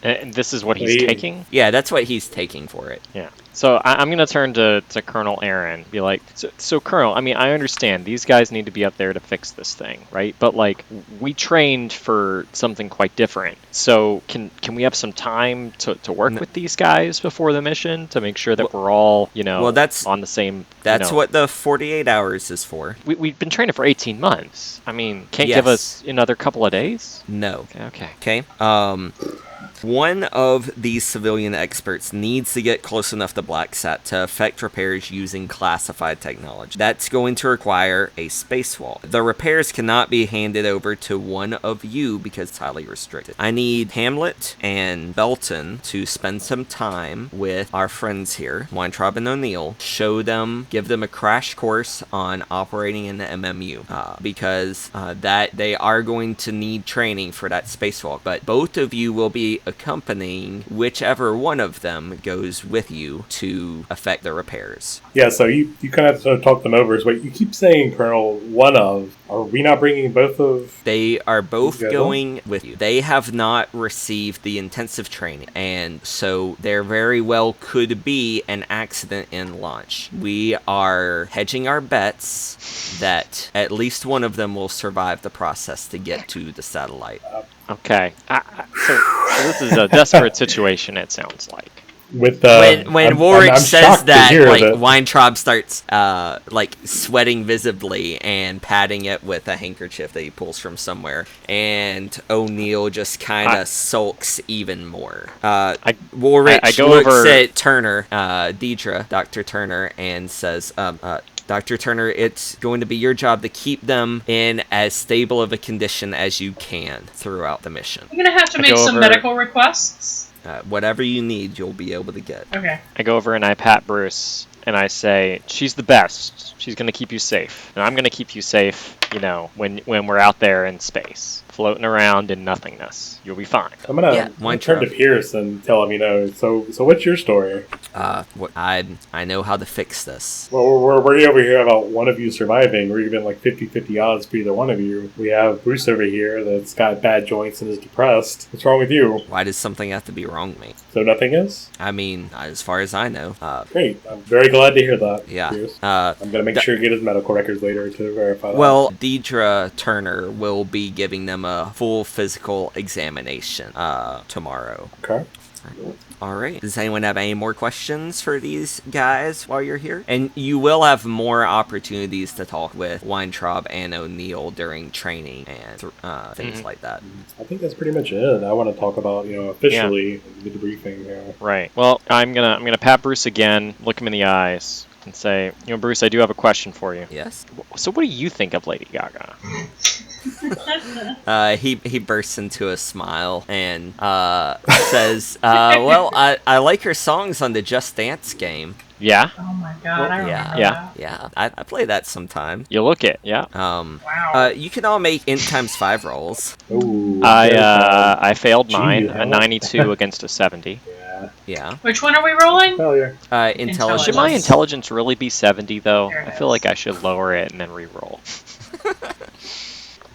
And this is what he's taking? Yeah, that's what he's taking for it. Yeah. So I'm going to turn to Colonel Aaron, be like, so Colonel, I mean, I understand these guys need to be up there to fix this thing, right? But, like, we trained for something quite different. So can we have some time to work with these guys before the mission to make sure that we're all, on the same... That's what the 48 hours is for. We've been training for 18 months. I mean, can't give us another couple of days? No. Okay. One of these civilian experts needs to get close enough to BLACKSAT to effect repairs using classified technology. That's going to require a spacewalk. The repairs cannot be handed over to one of you because it's highly restricted. I need Hamlet and Belton to spend some time with our friends here, Weintraub and O'Neill, give them a crash course on operating in the MMU, because that they are going to need training for that spacewalk. But both of you will be accompanying whichever one of them goes with you to effect the repairs. Yeah, so you kind of sort of talk them over. But you keep saying, Colonel, one of. Are we not bringing both of? They are both going with you. They have not received the intensive training, and so there very well could be an accident in launch. We are hedging our bets that at least one of them will survive the process to get to the satellite. Okay. So this is a desperate situation, it sounds like. With when Warwick I'm says that, Weintraub starts sweating visibly and patting it with a handkerchief that he pulls from somewhere, and O'Neill just kind of sulks even more. Warwick looks at Turner, Deirdre, Dr. Turner, and says, Dr. Turner, it's going to be your job to keep them in as stable of a condition as you can throughout the mission. You're going to have to make some medical requests. Whatever you need, you'll be able to get. Okay. I go over and I pat Bruce, and I say, she's the best. She's going to keep you safe. And I'm going to keep you safe, when we're out there in space, floating around in nothingness. You'll be fine. I'm gonna turn to Pierce and tell him, so what's your story? I know how to fix this. Well, we're over here about one of you surviving. We're even like 50-50 odds for either one of you. We have Bruce over here that's got bad joints and is depressed. What's wrong with you? Why does something have to be wrong with me? So nothing is? I mean, as far as I know. Great. I'm very glad to hear that. Yeah. Pierce. I'm gonna make sure to get his medical records later to verify that. Well, Deirdre Turner will be giving them a full physical examination tomorrow. Okay. All right. Does anyone have any more questions for these guys while you're here? And you will have more opportunities to talk with Weintraub and O'Neill during training and things like that. I think that's pretty much it. I want to talk about, officially the debriefing. Right. Well, I'm gonna pat Bruce again, look him in the eyes, and say, Bruce, I do have a question for you. Yes. So, what do you think of Lady Gaga? He bursts into a smile and says, well, I like her songs on the Just Dance game. Yeah? Oh my god, I remember Yeah. that. Yeah, I play that sometime. You look it, yeah. Wow. You can all make int times 5 rolls. Ooh, I failed mine, Gee, a 92 against a 70. Yeah. Which one are we rolling? Failure. Intelligence. Should my intelligence really be 70, though? There it I feel is. like I should lower it and then re-roll.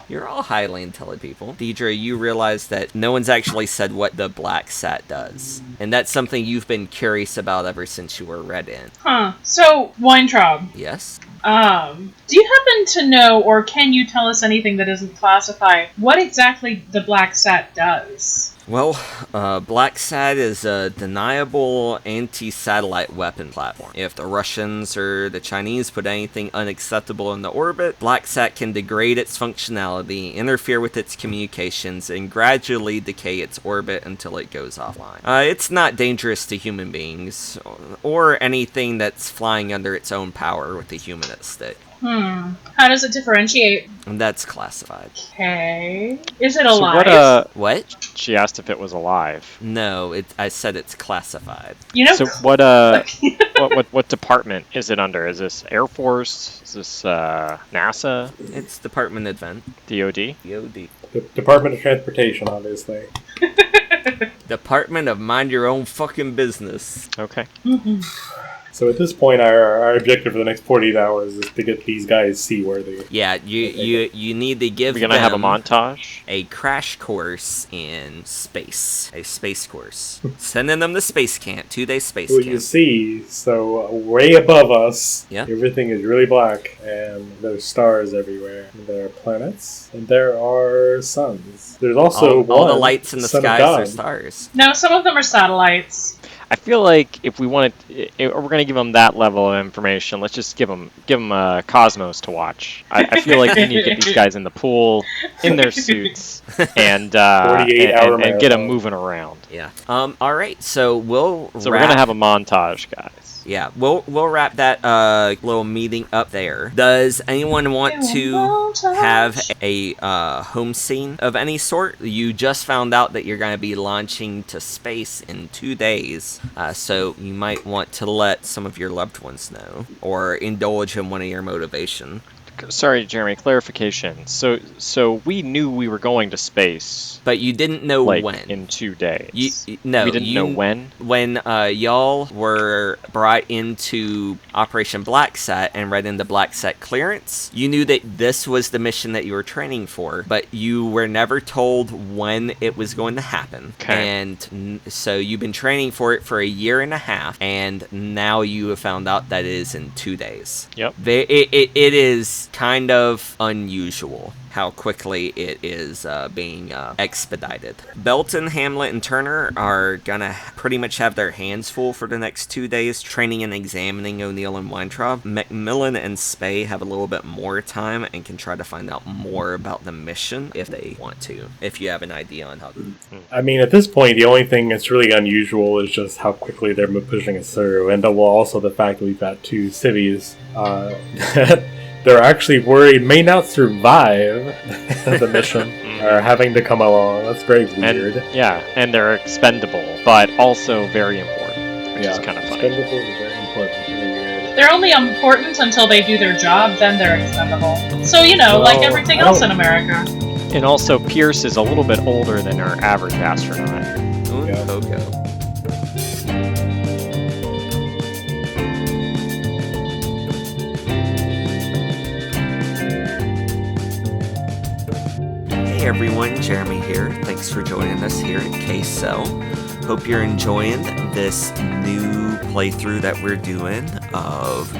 You're all highly intelligent people. Deirdre, you realize that no one's actually said what the BLACKSAT does. And that's something you've been curious about ever since you were read in. Huh. So, Weintraub, Yes? do you happen to know, or can you tell us anything that isn't classified, what exactly the BLACKSAT does? Well, BLACKSAT is a deniable anti-satellite weapon platform. If the Russians or the Chinese put anything unacceptable in the orbit, BLACKSAT can degrade its functionality, interfere with its communications, and gradually decay its orbit until it goes offline. It's not dangerous to human beings, or anything that's flying under its own power with a human at stake. How does it differentiate? And that's classified. Okay. Is it So alive? What? she asked if it was alive. No, I said it's classified. So what department is it under? Is this Air Force? Is this NASA? It's Department of Defense. DOD? DOD. The Department of Transportation, obviously. Department of Mind Your Own Fucking Business. Okay. So at this point, our objective for the next 48 hours is to get these guys seaworthy. Yeah, you need to give We're gonna have a them montage. a crash course in space. A space course. Sending them to space camp. 2-day space Well, camp. you see, so way above us, Yeah. everything is really black, and there's stars everywhere. There are planets, and there are suns. There's also all the one lights in the son of skies God. are stars. No, some of them are satellites. I feel like if we want to, if we're gonna give them that level of information, let's just give them Cosmos to watch. I feel like we need to get these guys in the pool, in their suits, and 48-hour and get them marathon. moving around. Yeah. All right. So we'll. So we're gonna have a montage, guys. Yeah, we'll wrap that little meeting up there. Does anyone want to have a home scene of any sort? You just found out that you're going to be launching to space in 2 days, so you might want to let some of your loved ones know, or indulge in one of your motivation. Sorry, Jeremy. Clarification. So we knew we were going to space, But you didn't know like when. in 2 days. No, we didn't know when. When y'all were brought into Operation BLACKSAT and read into BLACKSAT clearance, you knew that this was the mission that you were training for, but you were never told when it was going to happen. Okay. And so you've been training for it for 1.5 years, and now you have found out that it is in 2 days. Yep. It is kind of unusual how quickly it is being expedited. Belton, Hamlet, and Turner are gonna pretty much have their hands full for the next 2 days training and examining O'Neill and Weintraub. Macmillan and Spay have a little bit more time and can try to find out more about the mission if they want to, if you have an idea on how to. I mean, at this point, the only thing that's really unusual is just how quickly they're pushing us through, and also the fact that we've got 2 cities that they're actually worried may not survive the mission, are having to come along. That's very weird. And they're expendable, but also very important, which is kind of funny. Expendable is very important. Very weird. They're only important until they do their job, then they're expendable. So, like Well, everything I else don't- in America. And also, Pierce is a little bit older than our average astronaut. Yeah. Coco. Hey everyone, Jeremy here. Thanks for joining us here at K-Cell. Hope you're enjoying this new playthrough that we're doing of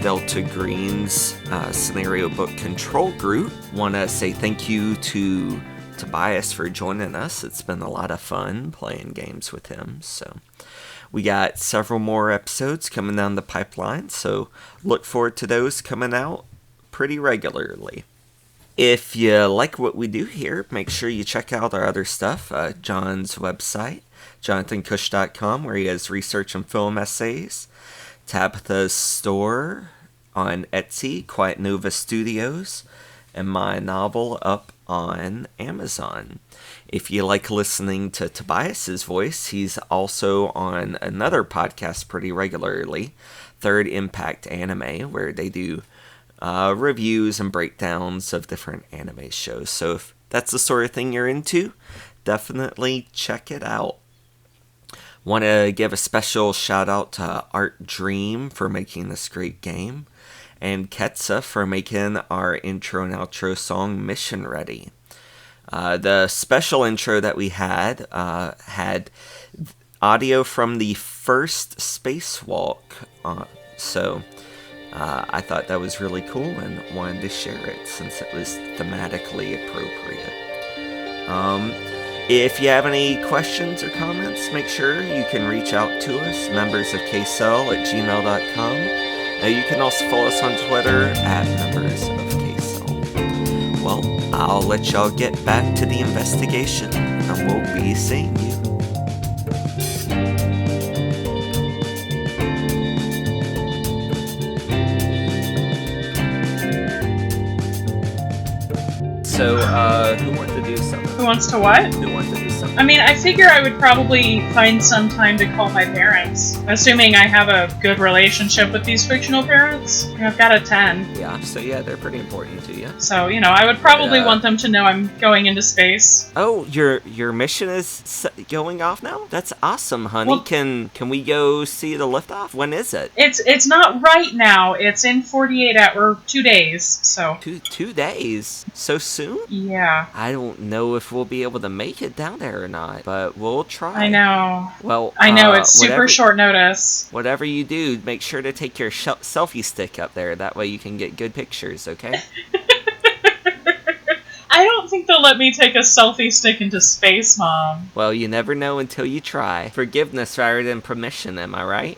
Delta Green's Scenario Book Control Group. Want to say thank you to Tobias for joining us. It's been a lot of fun playing games with him. So we got several more episodes coming down the pipeline, so look forward to those coming out pretty regularly. If you like what we do here, make sure you check out our other stuff. John's website, jonathankush.com, where he has research and film essays. Tabitha's store on Etsy, Quiet Nova Studios, and my novel up on Amazon. If you like listening to Tobias's voice, he's also on another podcast pretty regularly, Third Impact Anime, where they do reviews and breakdowns of different anime shows. So if that's the sort of thing you're into, definitely check it out. Want to give a special shout out to Art Dream for making this great game, and Ketsa for making our intro and outro song Mission Ready. The special intro that we had audio from the first spacewalk, so I thought that was really cool and wanted to share it since it was thematically appropriate. If you have any questions or comments, make sure you can reach out to us, membersofkcell@gmail.com. You can also follow us on Twitter @membersofkcell. Well, I'll let y'all get back to the investigation, and we'll be seeing you. So, who wants to do something? Who wants to what? Who wants to do something? I mean, I figure I would probably find some time to call my parents, assuming I have a good relationship with these fictional parents. I've got a 10. Yeah, so yeah, they're pretty important to you. So, I would probably want them to know I'm going into space. Oh, your mission is going off now? That's awesome, honey. Well, can we go see the liftoff? When is it? It's not right now. It's in 48 hours, or 2 days, so. Two days? So soon? Yeah. I don't know if we'll be able to make it down there or not, but we'll try. I know. Well, I know, it's super short notice. Whatever you do, make sure to take your selfie stick up there. That way you can get good pictures, okay? I don't think they'll let me take a selfie stick into space, Mom. Well, you never know until you try. Forgiveness rather than permission, am I right?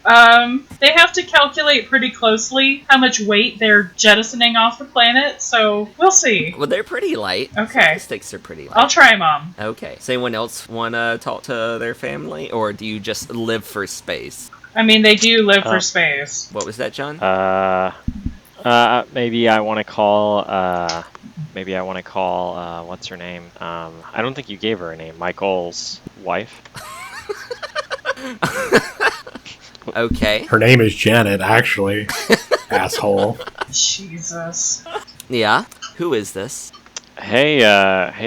They have to calculate pretty closely how much weight they're jettisoning off the planet, so we'll see. Well, they're pretty light. Okay. Selfie sticks are pretty light. I'll try, Mom. Okay. Does anyone else want to talk to their family, or do you just live for space? I mean, they do live for space. What was that, John? Maybe I want to call. What's her name? I don't think you gave her a name. Michael's wife. Okay. Her name is Janet, actually. Asshole. Jesus. Yeah. Who is this? Hey,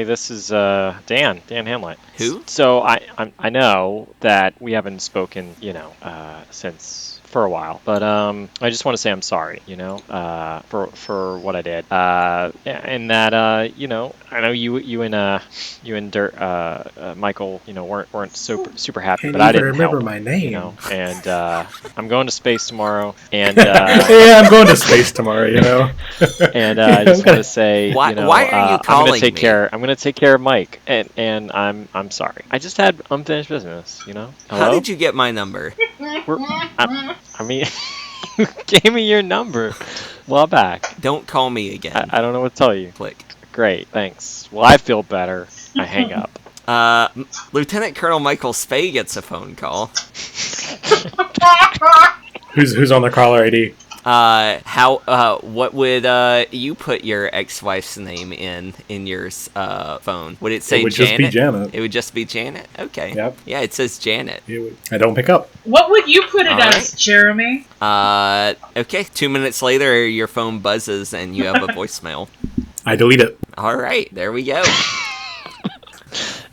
this is Dan Hamlet. Who? So I know that we haven't spoken, since for a while, but I just want to say I'm sorry, for what I did, and that I know you and Michael, weren't super happy, but I didn't remember help, my name, and I'm going to space tomorrow, and yeah, I'm going to space tomorrow, and I just want to say, why are you calling I'm gonna take care of Mike, and I'm sorry. I just had unfinished business, Hello? How did you get my number? I mean, you gave me your number a while back. Don't call me again. I don't know what to tell you. Click. Great, thanks. Well, I feel better. I hang up. Lieutenant Colonel Michael Spay gets a phone call. Who's on the caller ID? What would you put your ex-wife's name in your phone? Would it say It would Janet? just be Janet. It would just be Janet? Okay. Yep. Yeah, it says Janet. I don't pick up. What would you put it All as, right. Jeremy? Okay. 2 minutes later, your phone buzzes and you have a voicemail. I delete it. All right, there we go.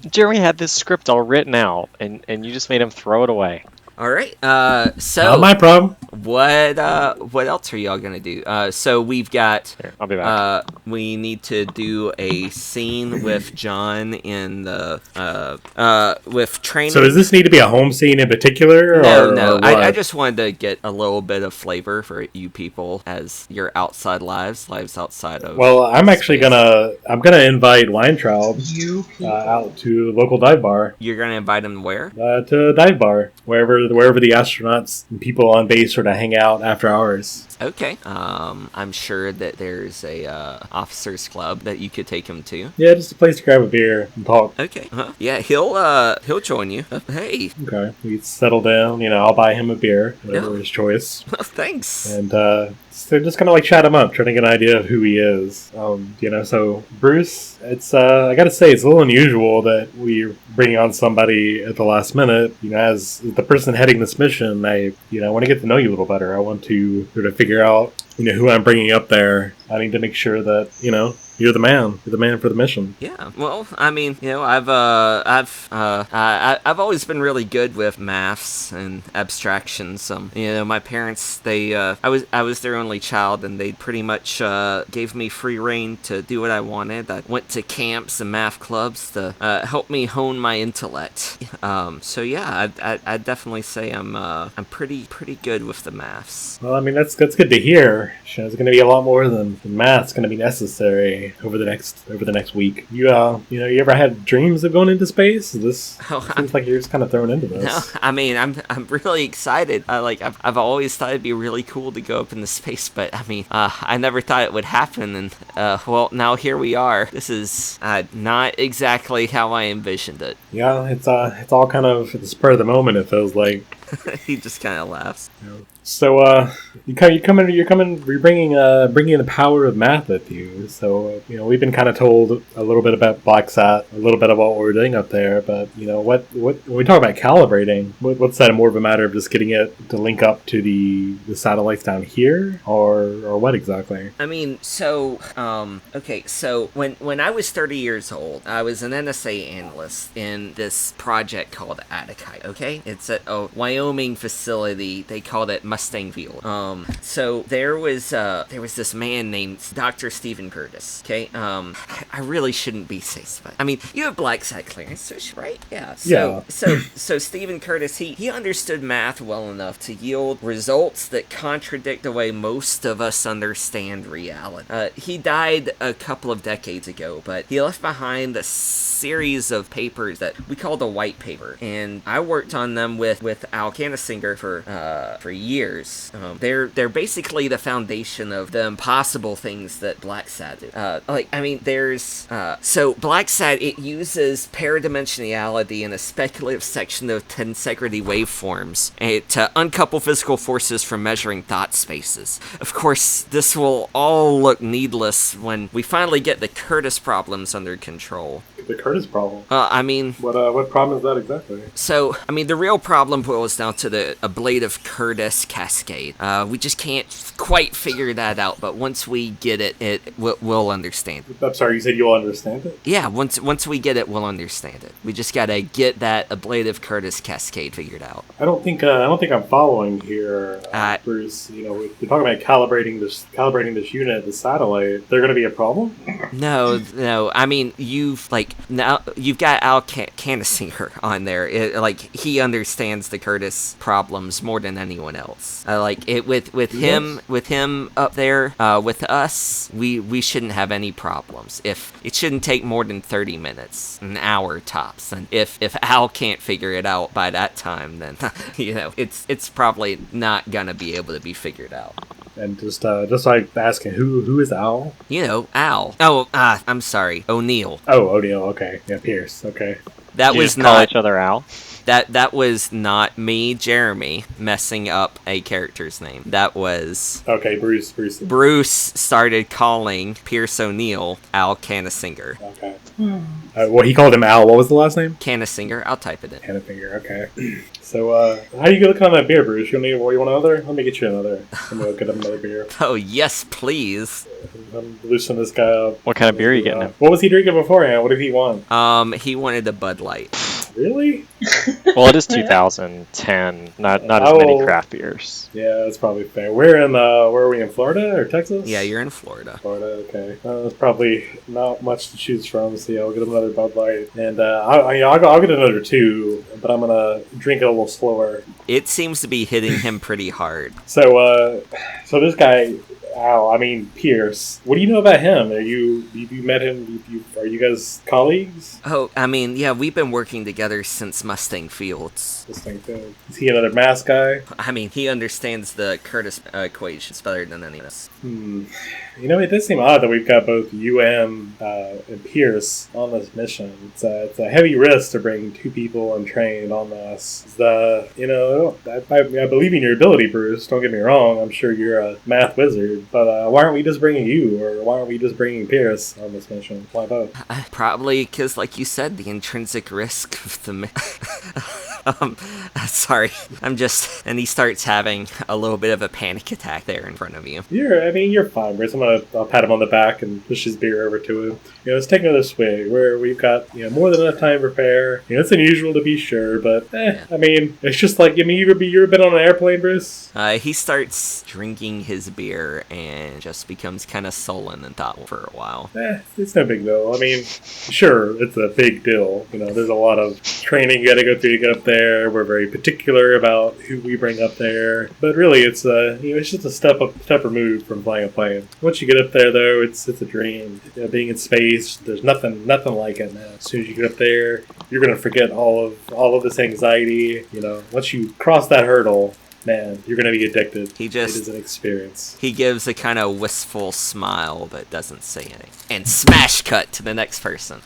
Jeremy had this script all written out, and you just made him throw it away. All right. Not So my problem. what else are y'all gonna do? So we've got. Here, I'll be back. We need to do a scene with John in the with training. So does this need to be a home scene in particular? No, or, no. Or I what? just wanted to get a little bit of flavor for you people as your outside lives outside of. Well, I'm actually space. gonna invite Weintraub You people. out to local dive bar. You're gonna invite him where? To a dive bar, wherever the astronauts and people on base sort of hang out after hours. Okay. I'm sure that there's a officers club that you could take him to. Yeah, just a place to grab a beer and talk. Okay. Yeah, he'll join you. Hey. Okay, we settle down. I'll buy him a beer, whatever Yeah. his choice, Well, thanks. and so just kind of like chat him up, trying to get an idea of who he is. So Bruce, it's I gotta say it's a little unusual that we're bringing on somebody at the last minute. As the person heading this mission, I want to get to know you a little better. I want to sort of figure out who I'm bringing up there. I need to make sure that you're the man. You're the man for the mission. Yeah, well, I mean, I've always been really good with maths and abstractions. My parents, I was their only child, and they pretty much gave me free reign to do what I wanted. I went to camps and math clubs to help me hone my intellect. So yeah, I'd definitely say I'm pretty good with the maths. Well, I mean that's good to hear. There's going to be a lot more than math's going to be necessary over the next week. You ever had dreams of going into space? This seems like you're just kind of thrown into this. No, I mean I'm really excited. I've always thought it'd be really cool to go up into space, but I mean I never thought it would happen, and well, now here we are. This is not exactly how I envisioned it. Yeah, it's all kind of at the spur of the moment. It feels like. He just kind of laughs. So you're bringing the power of math with you. So we've been kind of told a little bit about BLACKSAT, a little bit about what we're doing up there. But what when we talk about calibrating, what's that more of a matter of just getting it to link up to the satellites down here, or what exactly? I mean, so okay, so when I was 30 years old, I was an NSA analyst in this project called Attica. Okay, it's at a Wyoming facility. They called it Mustang Field. So there was this man named Dr. Stephen Curtis. Okay, I really shouldn't be saying but I mean, you have BLACKSAT clearance, right? Yeah. So Stephen Curtis, he understood math well enough to yield results that contradict the way most of us understand reality. He died a couple of decades ago, but he left behind a series of papers that we call the white paper, and I worked on them with Al Canisinger for years. They're basically the foundation of the impossible things that BLACKSAT do. There's so BLACKSAT, it uses paradimensionality in a speculative section of tensegrity waveforms to uncouple physical forces from measuring thought spaces. Of course, this will all look needless when we finally get the Curtis problems under control. The Curtis problem. What problem is that exactly? So, the real problem boils down to the ablative Curtis cascade. We just can't quite figure that out, but once we get it, we'll understand it. I'm sorry, you said you'll understand it? Yeah, once we get it, we'll understand it. We just gotta get that ablative Curtis cascade figured out. I don't think I'm following here, Bruce. We're talking about calibrating this unit, the satellite. There going to be a problem? No. You've got Al Canisinger on there. He understands the Curtis problems more than anyone else. With him up there with us, we shouldn't have any problems. If it shouldn't take more than 30 minutes, an hour tops, and if Al can't figure it out by that time, then it's probably not gonna be able to be figured out. And just like asking, who is Al? Al. Oh, I'm sorry, O'Neill. Oh, O'Neill. Okay, yeah, Pierce. Okay. That You was just call not each other Al. that was not me, Jeremy, messing up a character's name. That was okay. Bruce. Bruce started calling Pierce O'Neill Al Canisinger. Okay. Well, he called him Al. What was the last name? Canisinger. I'll type it in. Canisinger. Okay. So, how you looking on that beer, Bruce? You want another? Let me get you another. I'm gonna get another beer. Oh yes, please. I'm loosening this guy up. What kind of beer are you getting him? What was he drinking beforehand? What did he want? He wanted a Bud Light. Really? Well, it is 2010. Not as many craft beers. Yeah, that's probably fair. Where are we in Florida or Texas? Yeah, you're in Florida. Florida, okay. There's probably not much to choose from, so yeah, I'll get another Bud Light. And I'll get another 2, but I'm gonna drink it a little slower. It seems to be hitting him pretty hard. So this guy, Pierce. What do you know about him? Have you met him? Are you guys colleagues? Oh, I mean, yeah, we've been working together since Mustang Fields. Mustang Fields. Is he another math guy? I mean, he understands the Curtis equations better than any of us. It does seem odd that we've got both you and Pierce on this mission. It's a heavy risk to bring 2 people untrained on this. I believe in your ability, Bruce. Don't get me wrong. I'm sure you're a math wizard. But why aren't we just bringing you, or why aren't we just bringing Pierce on this mission? Why both? Probably because, like you said, the intrinsic risk of the... sorry. And he starts having a little bit of a panic attack there in front of you. You're fine, Bruce. I'll pat him on the back and push his beer over to him. Let's take another swig where we've got, more than enough time to prepare. It's unusual to be sure, but, it's just like, you ever been on an airplane, Bruce? He starts drinking his beer and just becomes kind of sullen and thoughtful for a while. It's no big deal. Sure, it's a big deal. There's a lot of training you gotta go through to get up there. We're very particular about who we bring up there. But really, it's just a step removed from flying a plane. Once you get up there, though, it's a dream. Being in space, there's nothing like it, man. As soon as you get up there, you're gonna forget all of this anxiety. Once you cross that hurdle, man, you're gonna be addicted. It is an experience. He gives a kind of wistful smile, but doesn't say anything. And smash cut to the next person.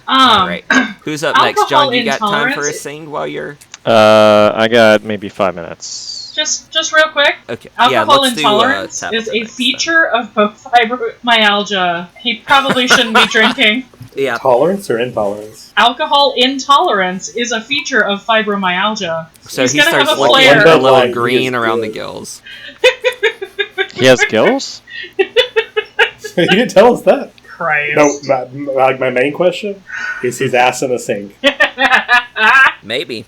All right, who's up next? John, you got time for a sing while you're... I got maybe 5 minutes. Just real quick. Okay. Alcohol intolerance is a feature of both fibromyalgia. He probably shouldn't be drinking. Yeah. Tolerance or intolerance? Alcohol intolerance is a feature of fibromyalgia. So he's he starts looking a little green around the gills. He has gills? You didn't tell us that. Christ. No, my main question is his ass in a sink. Maybe.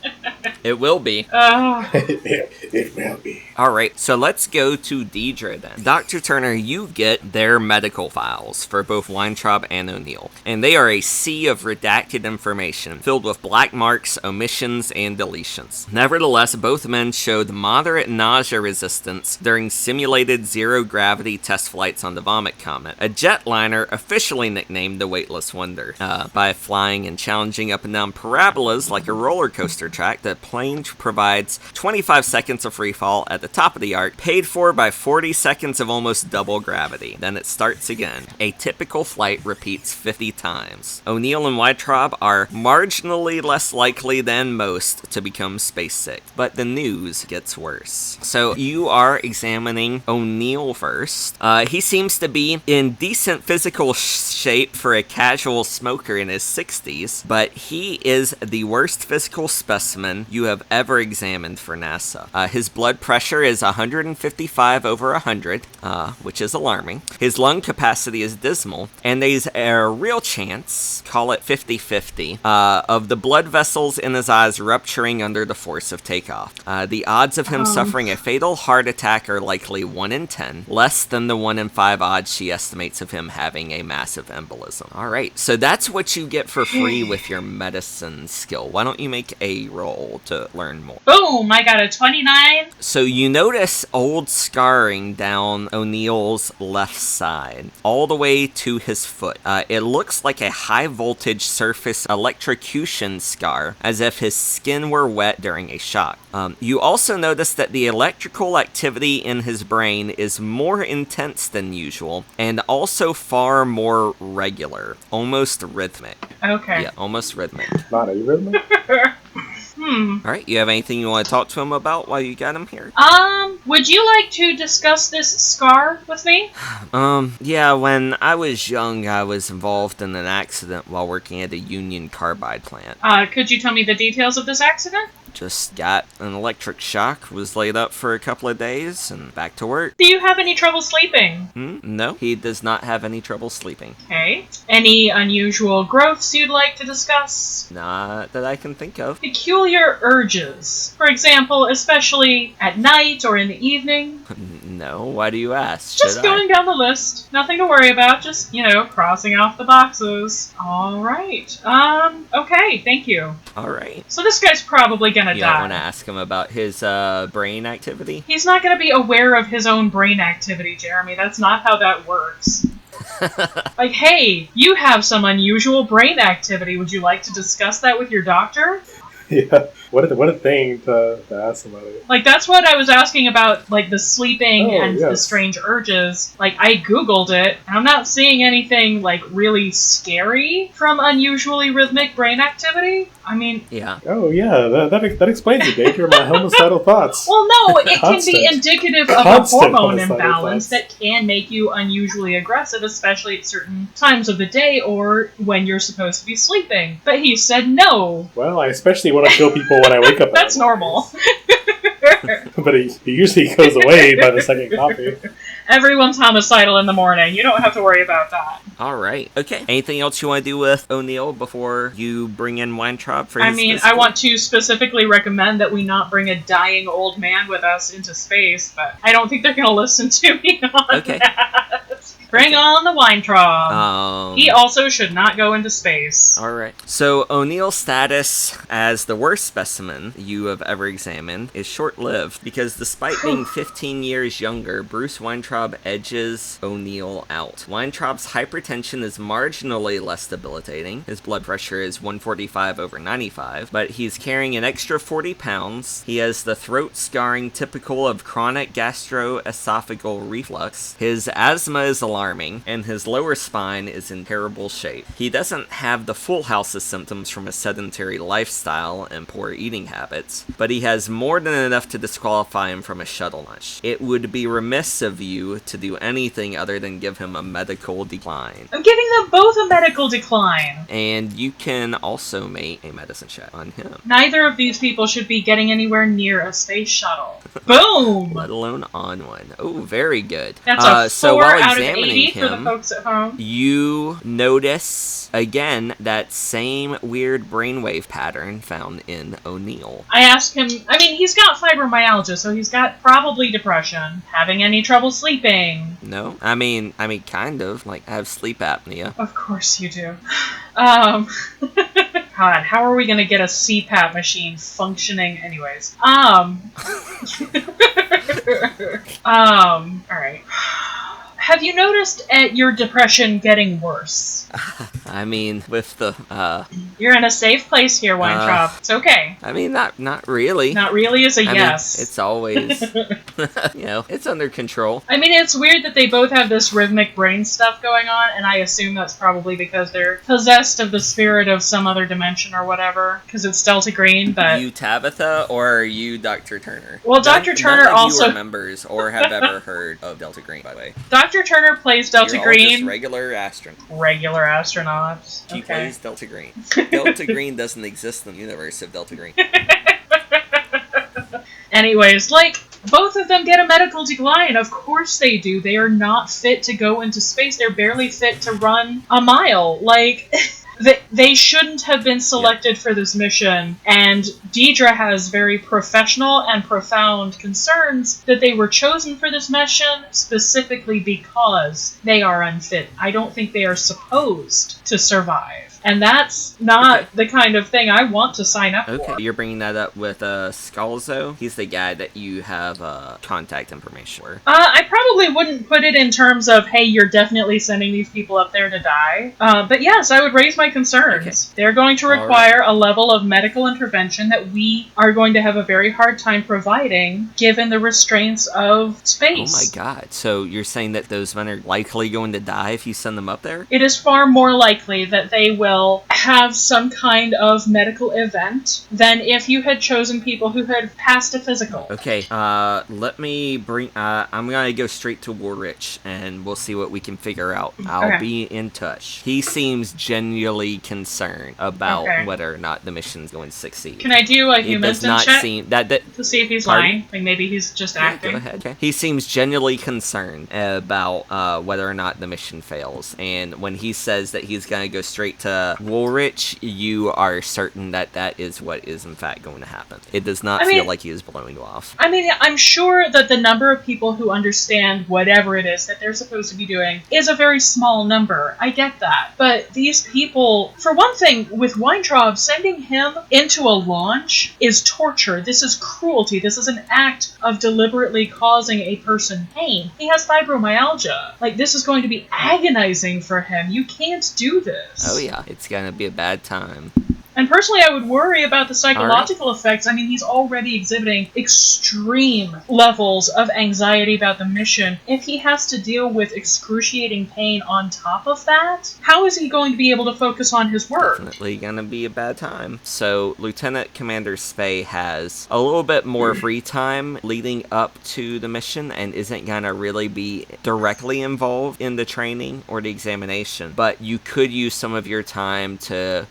It will be. It will be. Alright, so let's go to Deirdre then. Dr. Turner, you get their medical files for both Weintraub and O'Neill, and they are a sea of redacted information filled with black marks, omissions, and deletions. Nevertheless, both men showed moderate nausea resistance during simulated zero-gravity test flights on the Vomit Comet, a jetliner officially nicknamed the Weightless Wonder. By flying and challenging up and down parabolas like a roller coaster track, the plane provides 25 seconds of free fall at the top of the arc, paid for by 40 seconds of almost double gravity. Then it starts again. A typical flight repeats 50 times. O'Neill and Weintraub are marginally less likely than most to become space sick, but the news gets worse. So you are examining O'Neill first. He seems to be in decent physical shape for a casual smoker in his 60s, but he is the worst physical specimen you have ever examined for NASA. His blood pressure is 155 over 100, which is alarming. His lung capacity is dismal, and there's a real chance, call it 50-50, of the blood vessels in his eyes rupturing under the force of takeoff. The odds of him suffering a fatal heart attack are likely 1 in 10, less than the 1 in 5 odds she estimates of him having a massive embolism. Alright, so that's what you get for free with your medicine skill. Why don't you make a roll to learn more? Boom! I got a 29. So you notice old scarring down O'Neill's left side, all the way to his foot. It looks like a high voltage surface electrocution scar, as if his skin were wet during a shock. You also notice that the electrical activity in his brain is more intense than usual, and also far more regular, almost rhythmic. Okay. Yeah, almost rhythmic. Not a rhythmic? Alright, you have anything you want to talk to him about while you got him here? Would you like to discuss this scar with me? Yeah, when I was young, I was involved in an accident while working at a Union Carbide plant. Could you tell me the details of this accident? Just got an electric shock, was laid up for a couple of days, and back to work. Do you have any trouble sleeping? No, he does not have any trouble sleeping. Okay. Any unusual growths you'd like to discuss? Not that I can think of. Peculiar urges. For example, especially at night or in the evening. No, why do you ask? Just Should going down the list. Nothing to worry about. Just, crossing off the boxes. Alright. Okay, thank you. Alright. So this guy's probably gonna You die. don't want to ask him about his brain activity? He's not gonna be aware of his own brain activity, Jeremy. That's not how that works. Like, hey, you have some unusual brain activity. Would you like to discuss that with your doctor? Yeah. What a thing to ask somebody. Like, that's what I was asking about, like, the sleeping and the yes. strange urges. Like, I googled it, and I'm not seeing anything, like, really scary from unusually rhythmic brain activity. I mean... Yeah. Oh, yeah, that explains it, Deirdre. My homicidal thoughts. Well, no, it can be Constant. indicative of a Constant hormone homicidal imbalance thoughts. that can make you unusually aggressive, especially at certain times of the day or when you're supposed to be sleeping. But he said no. Well, I especially want to kill people when I wake up. That's normal. But he usually goes away by the second coffee. Everyone's homicidal in the morning. You don't have to worry about that. Alright. Okay. Anything else you want to do with O'Neill before you bring in Weintraub for his I want to specifically recommend that we not bring a dying old man with us into space, but I don't think they're going to listen to me on Okay. that. Bring on the Weintraub. He also should not go into space. Alright. So, O'Neill's status as the worst specimen you have ever examined is short-lived, because despite being 15 years younger, Bruce Weintraub edges O'Neill out. Weintraub's hypertension is marginally less debilitating. His blood pressure is 145/95, but he's carrying an extra 40 pounds. He has the throat scarring typical of chronic gastroesophageal reflux. His asthma is alarming, and his lower spine is in terrible shape. He doesn't have the full house of symptoms from a sedentary lifestyle and poor eating habits, but he has more than enough to disqualify him from a shuttle lunch. It would be remiss of you to do anything other than give him a medical decline. I'm giving them both a medical decline. And you can also make a medicine check on him, Neither of these people should be getting anywhere near a space shuttle. Boom! let alone on one. Oh, very good. That's a 4 so while out of examining 80 for the him, folks at home. you notice, again, that same weird brainwave pattern found in O'Neill. I asked him, he's got fibromyalgia, so he's got probably depression. Having any trouble sleeping? No? I mean, kind of. Like, I have sleep apnea. Of course you do. God, how are we gonna get a CPAP machine functioning anyways? Alright. Have you noticed your depression getting worse? I mean, with the, You're in a safe place here, Weintraub. It's okay. I mean, not really. Not really is a yes. Mean, it's always, it's under control. It's weird that they both have this rhythmic brain stuff going on, and I assume that's probably because they're possessed of the spirit of some other dimension or whatever, because it's Delta Green, but... You Tabitha, or are you Dr. Turner? Well, Dr. Turner none of also... you are members or have ever heard of Delta Green, by the way. Dr. Turner plays Delta You're all Green. just regular astronauts. Regular astronauts. He Okay. plays Delta Green. Delta Green doesn't exist in the universe of Delta Green. Anyways, both of them get a medical decline. Of course they do. They are not fit to go into space. They're barely fit to run a mile. They shouldn't have been selected for this mission, and Deirdre has very professional and profound concerns that they were chosen for this mission specifically because they are unfit. I don't think they are supposed to survive. And that's not the kind of thing I want to sign up for. You're bringing that up with Scalzo. He's the guy that you have contact information for. I probably wouldn't put it in terms of, hey, you're definitely sending these people up there to die. But yes, I would raise my concerns. Okay. They're going to require a level of medical intervention that we are going to have a very hard time providing, given the restraints of space. Oh my god. So you're saying that those men are likely going to die if you send them up there? It is far more likely that they will well have some kind of medical event than if you had chosen people who had passed a physical. Okay, let me bring, I'm gonna go straight to Woolrich, and we'll see what we can figure out. I'll be in touch. He seems genuinely concerned about whether or not the mission's going to succeed. Can I do a It human does not check seem, that to see if he's Pardon? lying? Like maybe he's just acting. Go ahead. Okay. He seems genuinely concerned about whether or not the mission fails, and when he says that he's gonna go straight to Woolrich, you are certain that that is what is in fact going to happen. It does not feel like he is blowing you off. I mean, I'm sure that the number of people who understand whatever it is that they're supposed to be doing is a very small number. I get that. But these people, for one thing, with Weintraub, sending him into a launch is torture. This is cruelty. This is an act of deliberately causing a person pain. He has fibromyalgia. Like, this is going to be agonizing for him. You can't do this. Oh yeah, it's gonna be a bad time. And personally, I would worry about the psychological effects. I mean, he's already exhibiting extreme levels of anxiety about the mission. If he has to deal with excruciating pain on top of that, how is he going to be able to focus on his work? Definitely gonna be a bad time. So, Lieutenant Commander Spay has a little bit more free time leading up to the mission and isn't gonna really be directly involved in the training or the examination. But you could use some of your time to,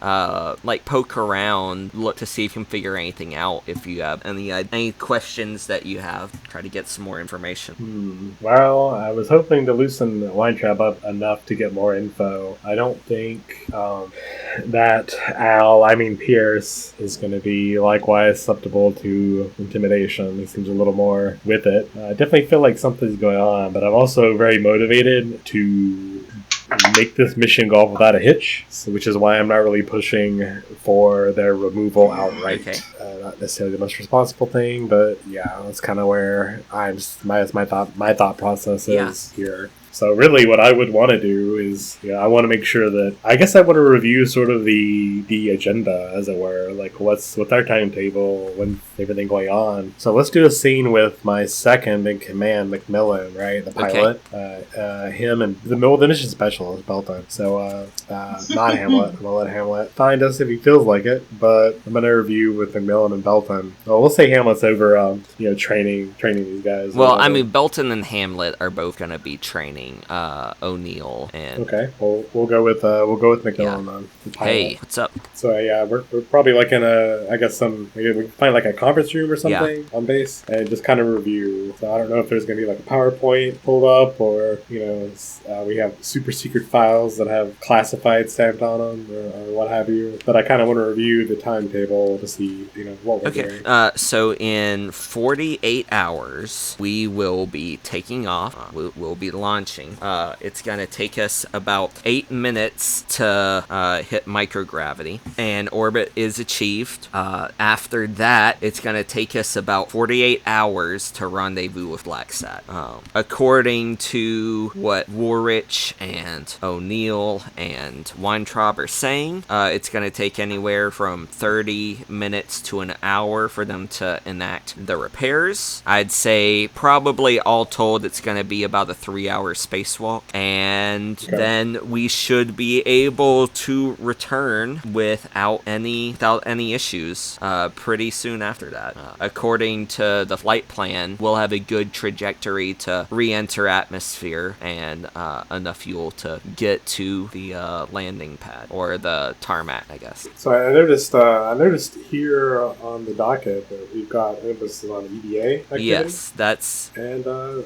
poke around, look to see if you can figure anything out. If you have any questions that you have, try to get some more information. Well, I was hoping to loosen Weintraub up enough to get more info. I don't think that Pierce is going to be likewise susceptible to intimidation. He seems a little more with it. I definitely feel like something's going on, but I'm also very motivated to make this mission go off without a hitch, which is why I'm not really pushing for their removal outright. Okay. Not necessarily the most responsible thing, but yeah, that's kind of where my thought process is here. So really what I would want to do is, I want to make sure that, I guess I want to review sort of the agenda, as it were, like what's our timetable, when's everything going on. So let's do a scene with my second in command, McMillan, right, the pilot, him and the mission specialist, Belton. So not Hamlet. I'm going to let Hamlet find us if he feels like it, but I'm going to review with McMillan and Belton. Well, we'll say Hamlet's over, training these guys. Well, I mean, Belton and Hamlet are both going to be training O'Neill and we'll go with McMillan then. Hey, what's up? So we're probably like in we can find like a conference room or something on base and just kind of review. So I don't know if there's gonna be like a PowerPoint pulled up or we have super secret files that have classified stamped on them or what have you. But I kind of want to review the timetable to see what we're doing. So in 48 hours we will be taking off. We'll be launching. It's going to take us about 8 minutes to hit microgravity, and orbit is achieved. After that, it's going to take us about 48 hours to rendezvous with BLACKSAT. According to what Woolrich and O'Neill and Weintraub are saying, it's going to take anywhere from 30 minutes to an hour for them to enact the repairs. I'd say probably all told it's going to be about a 3-hour spacewalk, and then we should be able to return without any issues pretty soon after that. According to the flight plan, we'll have a good trajectory to re-enter atmosphere and enough fuel to get to the landing pad or the tarmac, I guess. So I noticed here on the docket that we've got emphasis on EVA activity. Yes, that's... And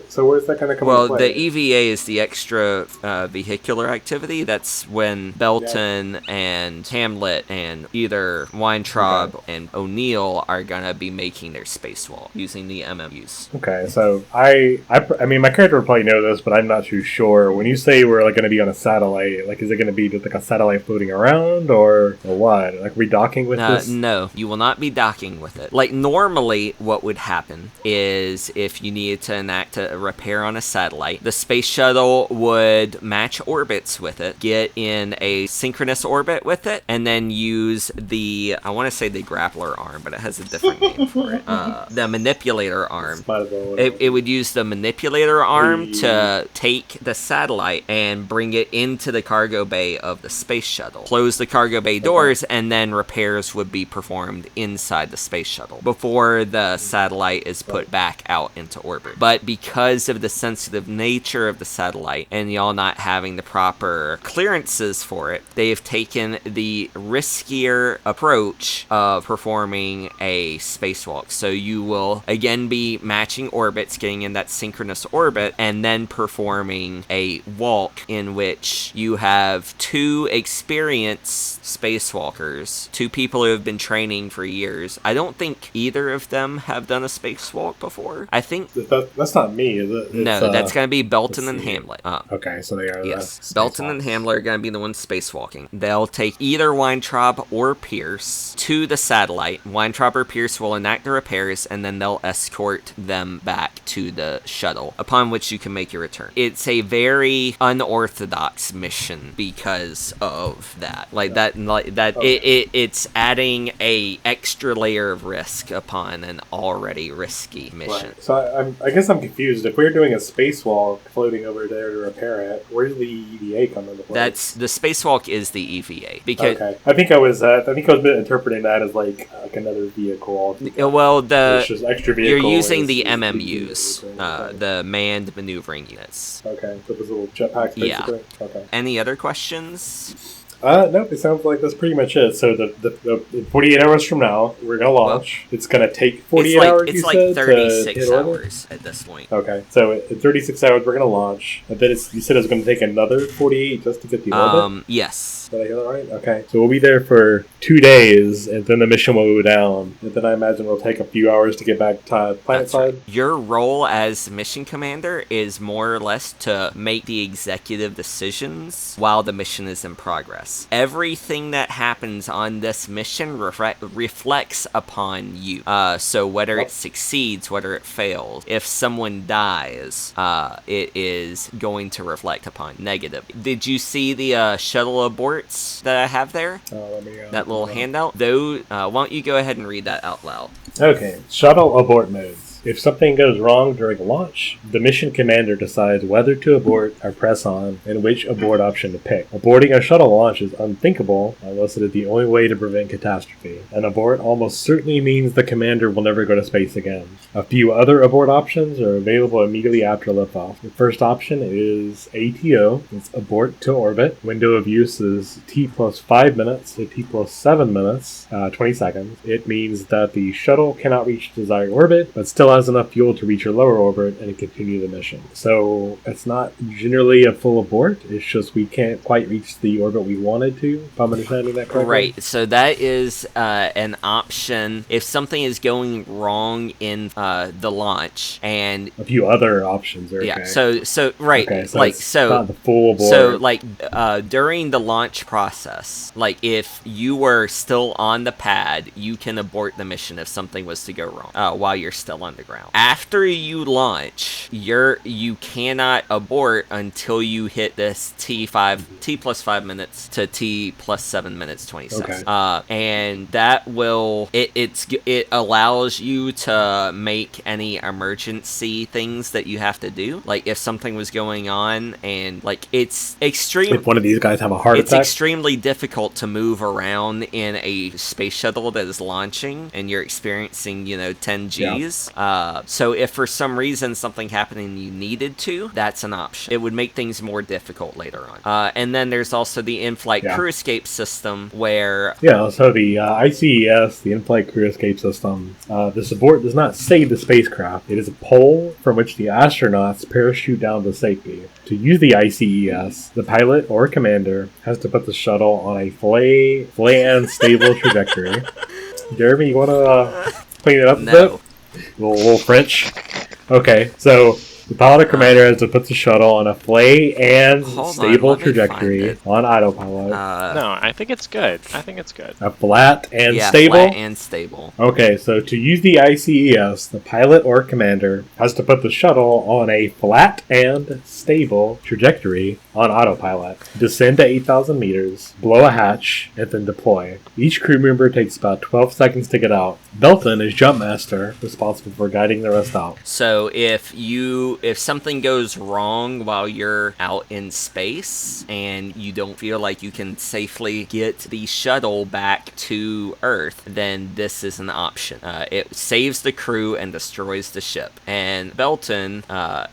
so where's that going to come into play? Well, the EVA is the extra vehicular activity. That's when Belton and Hamlet and either Weintraub and O'Neill are going to be making their spacewalk using the MMUs. Okay, so I mean, my character would probably know this, but I'm not too sure. When you say we're like going to be on a satellite, like is it going to be just like a satellite floating around or what? Like are we docking with this? No, you will not be docking with it. Like normally what would happen is if you needed to enact a repair on a satellite, the spaceship shuttle would match orbits with it, get in a synchronous orbit with it, and then use the, I want to say the grappler arm, but it has a different name for it. The manipulator arm. It would use the manipulator arm to take the satellite and bring it into the cargo bay of the space shuttle. Close the cargo bay doors, and then repairs would be performed inside the space shuttle before the satellite is put back out into orbit. But because of the sensitive nature of the satellite and y'all not having the proper clearances for it, they've taken the riskier approach of performing a spacewalk. So you will again be matching orbits, getting in that synchronous orbit, and then performing a walk in which you have two experienced spacewalkers, two people who have been training for years. I don't think either of them have done a spacewalk before. I think that's not me, is it? No, that's going to be Belton and Hamlet. Okay, so they are. Yes, Belton and Hamlet are going to be the ones spacewalking. They'll take either Weintraub or Pierce to the satellite. Weintraub or Pierce will enact the repairs, and then they'll escort them back to the shuttle, upon which you can make your return. It's a very unorthodox mission because of that. It's adding a extra layer of risk upon an already risky mission. Right. So I guess I'm confused. If we're doing a spacewalk floating over there to repair it, where does the EVA come into play? That's the spacewalk is the EVA because I think I was interpreting that as like another vehicle. Well, it's just extra vehicle. You're using the MMUs, the manned maneuvering units. Okay, so those little jetpacks basically. Yeah. Okay. Any other questions? Nope, it sounds like that's pretty much it. So the 48 hours from now, we're going to launch. It's going to take 48 hours, It's like 36 hours at this point. Okay, so in 36 hours, we're going to launch. And then you said it's going to take another 48 just to get the orbit? Yes. Did I hear that right? Okay. So we'll be there for 2 days, and then the mission will go down. And then I imagine it'll take a few hours to get back to planet side. Right. Your role as mission commander is more or less to make the executive decisions while the mission is in progress. Everything that happens on this mission reflects upon you. So whether it succeeds, whether it fails, if someone dies, it is going to reflect upon negative. Did you see the shuttle aborts that I have there? That little handout? Why don't you go ahead and read that out loud? Okay. Shuttle abort modes. If something goes wrong during launch, the mission commander decides whether to abort or press on and which abort option to pick. Aborting a shuttle launch is unthinkable unless it is the only way to prevent catastrophe. An abort almost certainly means the commander will never go to space again. A few other abort options are available immediately after liftoff. The first option is ATO. It's abort to orbit. Window of use is T plus 5 minutes to T plus 7 minutes, 20 seconds. It means that the shuttle cannot reach desired orbit, but still has enough fuel to reach your lower orbit and continue the mission. So it's not generally a full abort. It's just we can't quite reach the orbit we wanted to, if I'm understanding that correctly. Right. So that is an option if something is going wrong in the launch, and a few other options are okay. Yeah. So right. Okay, so like it's so not the full abort. So like during the launch process, like if you were still on the pad, you can abort the mission if something was to go wrong while you're still on the ground. After you launch, you cannot abort until you hit this T plus 5 minutes to T plus 7 minutes 20 seconds. And that will it allows you to make any emergency things that you have to do. Like if something was going on and like it's extreme. If one of these guys have a heart attack, it's extremely difficult to move around in a space shuttle that is launching and you're experiencing 10 Gs. So if for some reason something happened and you needed to, that's an option. It would make things more difficult later on. And then there's also the in-flight crew escape system where... Yeah, so the ICES, the in-flight crew escape system, this abort does not save the spacecraft. It is a pole from which the astronauts parachute down to safety. To use the ICES, the pilot or commander has to put the shuttle on a filet and stable trajectory. Jeremy, you want to clean it up a bit? A little French. Okay, so The pilot or commander has to put the shuttle on a flay and Hold on, stable let me find trajectory it. on autopilot. No, I think it's good. I think it's good. A flat and yeah, stable? flat and stable. Okay, so to use the ICES, the pilot or commander has to put the shuttle on a flat and stable trajectory on autopilot. Descend to 8,000 meters, blow a hatch, and then deploy. Each crew member takes about 12 seconds to get out. Belton is jump master, responsible for guiding the rest out. So if something goes wrong while you're out in space and you don't feel like you can safely get the shuttle back to Earth, then this is an option. It saves the crew and destroys the ship. And Belton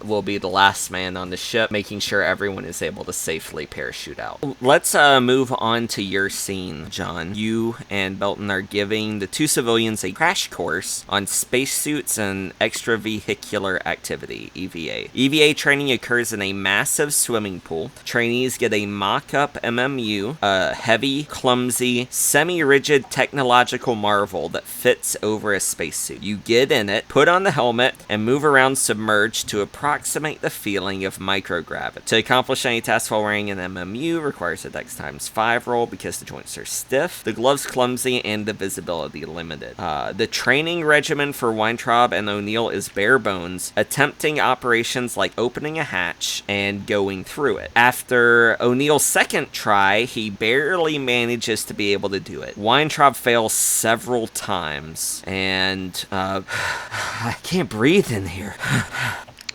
will be the last man on the ship, making sure everyone is able to safely parachute out. Let's move on to your scene, John. You and Belton are giving the two civilians a crash course on spacesuits and extravehicular activity, EVA. EVA training occurs in a massive swimming pool. Trainees get a mock-up MMU, a heavy, clumsy, semi-rigid technological marvel that fits over a spacesuit. You get in it, put on the helmet, and move around submerged to approximate the feeling of microgravity. To accomplish any task while wearing an MMU requires a Dex times 5 roll because the joints are stiff, the gloves clumsy, and the visibility limited. The training regimen for Weintraub and O'Neill is bare bones, attempting operations like opening a hatch and going through it. After O'Neill's second try, he barely manages to be able to do it. Weintraub fails several times, and I can't breathe in here.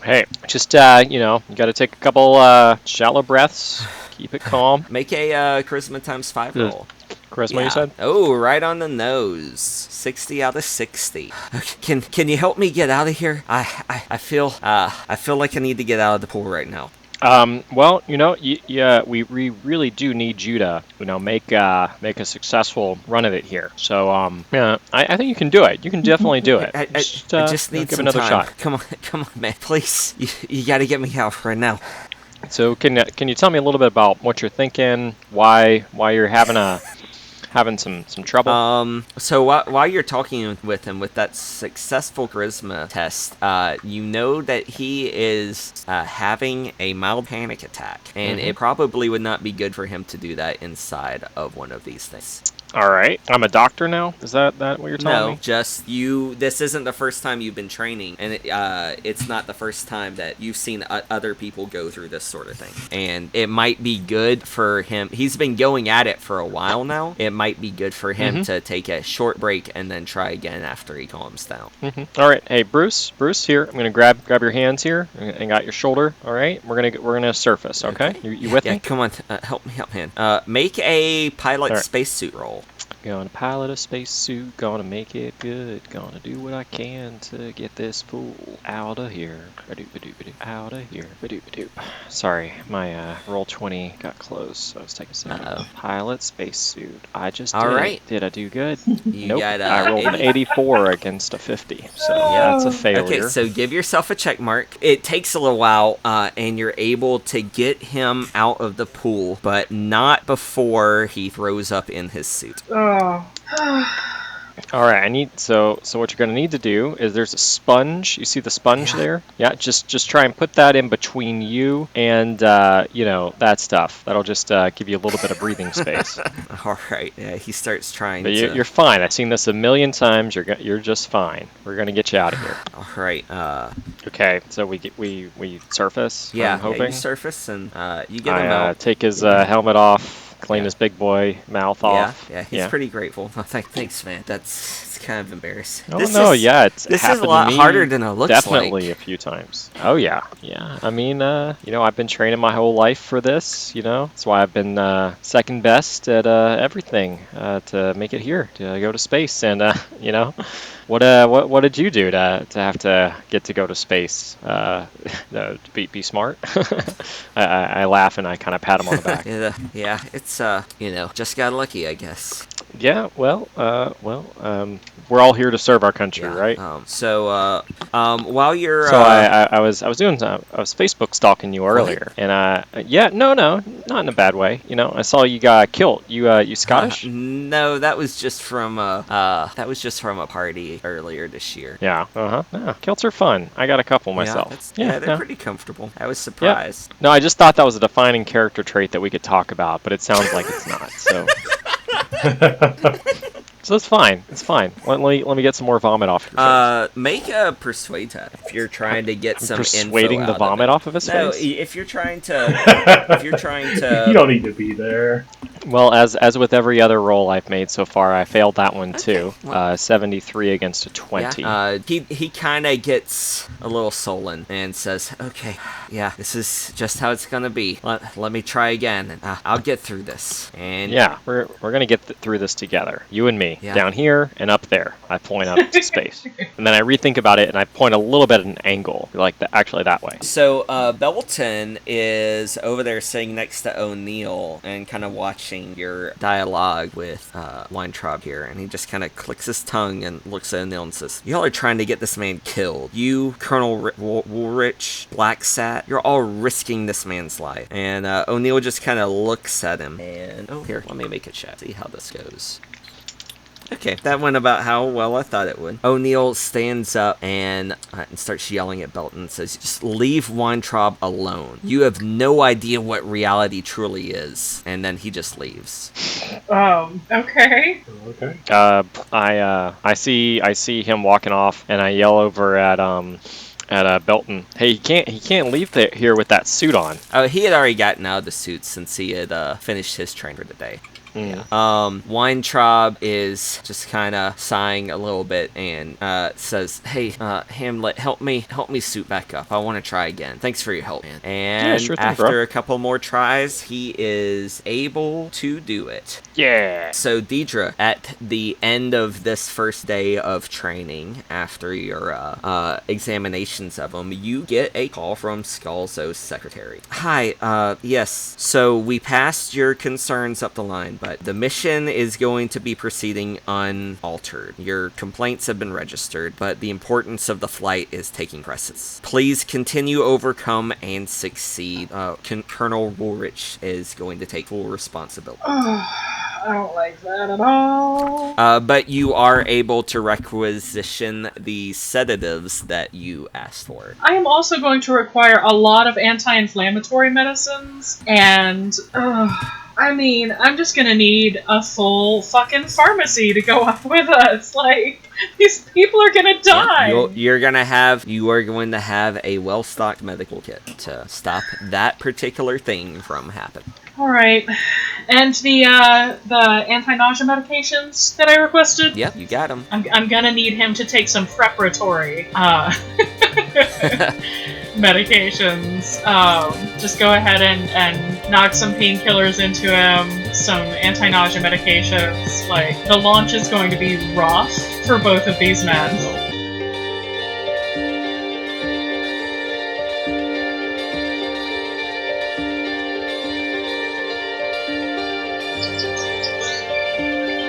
Hey, just, you got to take a couple shallow breaths. Keep it calm. Make a charisma times 5 roll. Charisma, you said? Oh, right on the nose. 60 out of 60. Can you help me get out of here? I feel like I need to get out of the pool right now. Well, we really do need you to, make a successful run of it here. So, I think you can do it. You can definitely do it. I just need give some another time. shot. Come on, man. Please, you got to get me out right now. So, can you tell me a little bit about what you're thinking? Why you're having some trouble? So while you're talking with him with that successful charisma test, you know that he is having a mild panic attack, and it probably would not be good for him to do that inside of one of these things. All right. I'm a doctor now? Is that what you're telling me? No, just you. This isn't the first time you've been training, and it's not the first time that you've seen other people go through this sort of thing. And it might be good for him. He's been going at it for a while now. It might be good for him to take a short break and then try again after he calms down. All right. Hey, Bruce, here. I'm gonna grab your hands here and got your shoulder. All right. We're gonna surface. Okay. You with me? Yeah. Come on. Help me out, man. Make a pilot spacesuit roll. Gonna pilot a spacesuit, gonna make it good, gonna do what I can to get this fool out of here. Out of here. Sorry, my roll 20 got close, so I was taking a second. Pilot spacesuit. I just did. All right. Did I do good? You Nope. got, I rolled an 84 against a 50, so that's a failure. Okay, so give yourself a check mark. It takes a little while, and you're able to get him out of the pool, but not before he throws up in his suit. Oh. All right, so what you're gonna need to do is there's a sponge. You see the sponge there? Yeah, just try and put that in between you and that stuff. That'll just give you a little bit of breathing space. All right, yeah, he starts trying. But you're fine. I've seen this a million times. You're just fine. We're gonna get you out of here. All right. Okay, so we surface. Yeah, I'm hoping. you surface and you get him out. Take his helmet off. Clean his big boy mouth off. Yeah, he's pretty grateful. Thanks, man. It's kind of embarrassing. This is a lot harder than it looks like. Definitely a few times. Oh yeah. I mean, I've been training my whole life for this. That's why I've been second best at everything to make it here, to go to space. And what did you do to have to get to go to space? Be smart. I laugh and I kind of pat him on the back. Yeah, it's just got lucky, I guess. Yeah, we're all here to serve our country, Yeah. right? While you're So I was Facebook stalking you earlier, and yeah, no, not in a bad way. You know, I saw you got killed. You Scottish? no, that was just from a party earlier this year. Yeah, yeah, kilts are fun. I got a couple myself. They're no. pretty comfortable. I was Yeah. surprised. No, I just thought that was a defining character trait that we could talk about, but it sounds like it's not. So. So it's fine. It's fine. Let me get some more vomit off your face. Make a persuade test if you're trying to get some Persuading info the vomit off of his No, face. if you're trying to. You don't need to be there. Well, as with every other roll I've made so far, I failed that one too. 73 against a 20. Yeah. He kind of gets a little sullen and says, "Okay, yeah, this is just how it's gonna be. Let me try again, and I'll get through this." And yeah, we're gonna get through this together, you and me, Yeah. down here and up there. I point up to space, and then I rethink about it and I point a little bit at an angle, like actually that way. So Belton is over there sitting next to O'Neill and kind of watching your dialogue with Weintraub here, and he just kind of clicks his tongue and looks at O'Neill and says, "Y'all are trying to get this man killed. You, Colonel Woolrich, BLACKSAT, you're all risking this man's life." And O'Neill just kind of looks at him and, here, let me make a chat, see how this goes. Okay, that went about how well I thought it would. O'Neill stands up and starts yelling at Belton and says, "Just leave Weintraub alone. You have no idea what reality truly is." And then he just leaves. Okay. Okay. I see him walking off, and I yell over at Belton, "Hey, he can't leave here with that suit on." Oh, he had already gotten out of the suit since he had finished his training for the day. Yeah. Weintraub is just kind of sighing a little bit and says, "Hey, Hamlet, help me suit back up. I want to try again. Thanks for your help, man." And yeah, sure thing, after bro. a couple more tries, he is able to do it. Yeah. So, Deirdre, at the end of this first day of training, after your examinations of him, you get a call from Scalzo's secretary. "Hi, yes, so we passed your concerns up the line, but the mission is going to be proceeding unaltered. Your complaints have been registered, but the importance of the flight is taking precedence. Please continue, overcome, and succeed. Colonel Woolrich is going to take full responsibility." I don't like that at all. But you are able to requisition the sedatives that you asked for. I am also going to require a lot of anti-inflammatory medicines, and I'm just gonna need a full fucking pharmacy to go up with us. Like, these people are gonna die. Yeah, you are going to have a well-stocked medical kit to stop that particular thing from happening. All right, and the anti-nausea medications that I requested. Yep, you got them. I'm gonna need him to take some preparatory medications. Just go ahead and knock some painkillers into him, some anti-nausea medications. Like, the launch is going to be rough for both of these men.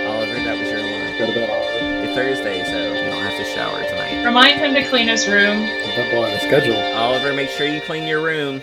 Oliver, that was your line. Got about all It's Thursday, so you don't have to shower tonight. Remind him to clean his room. that boy on the schedule. Oliver, make sure you clean your room.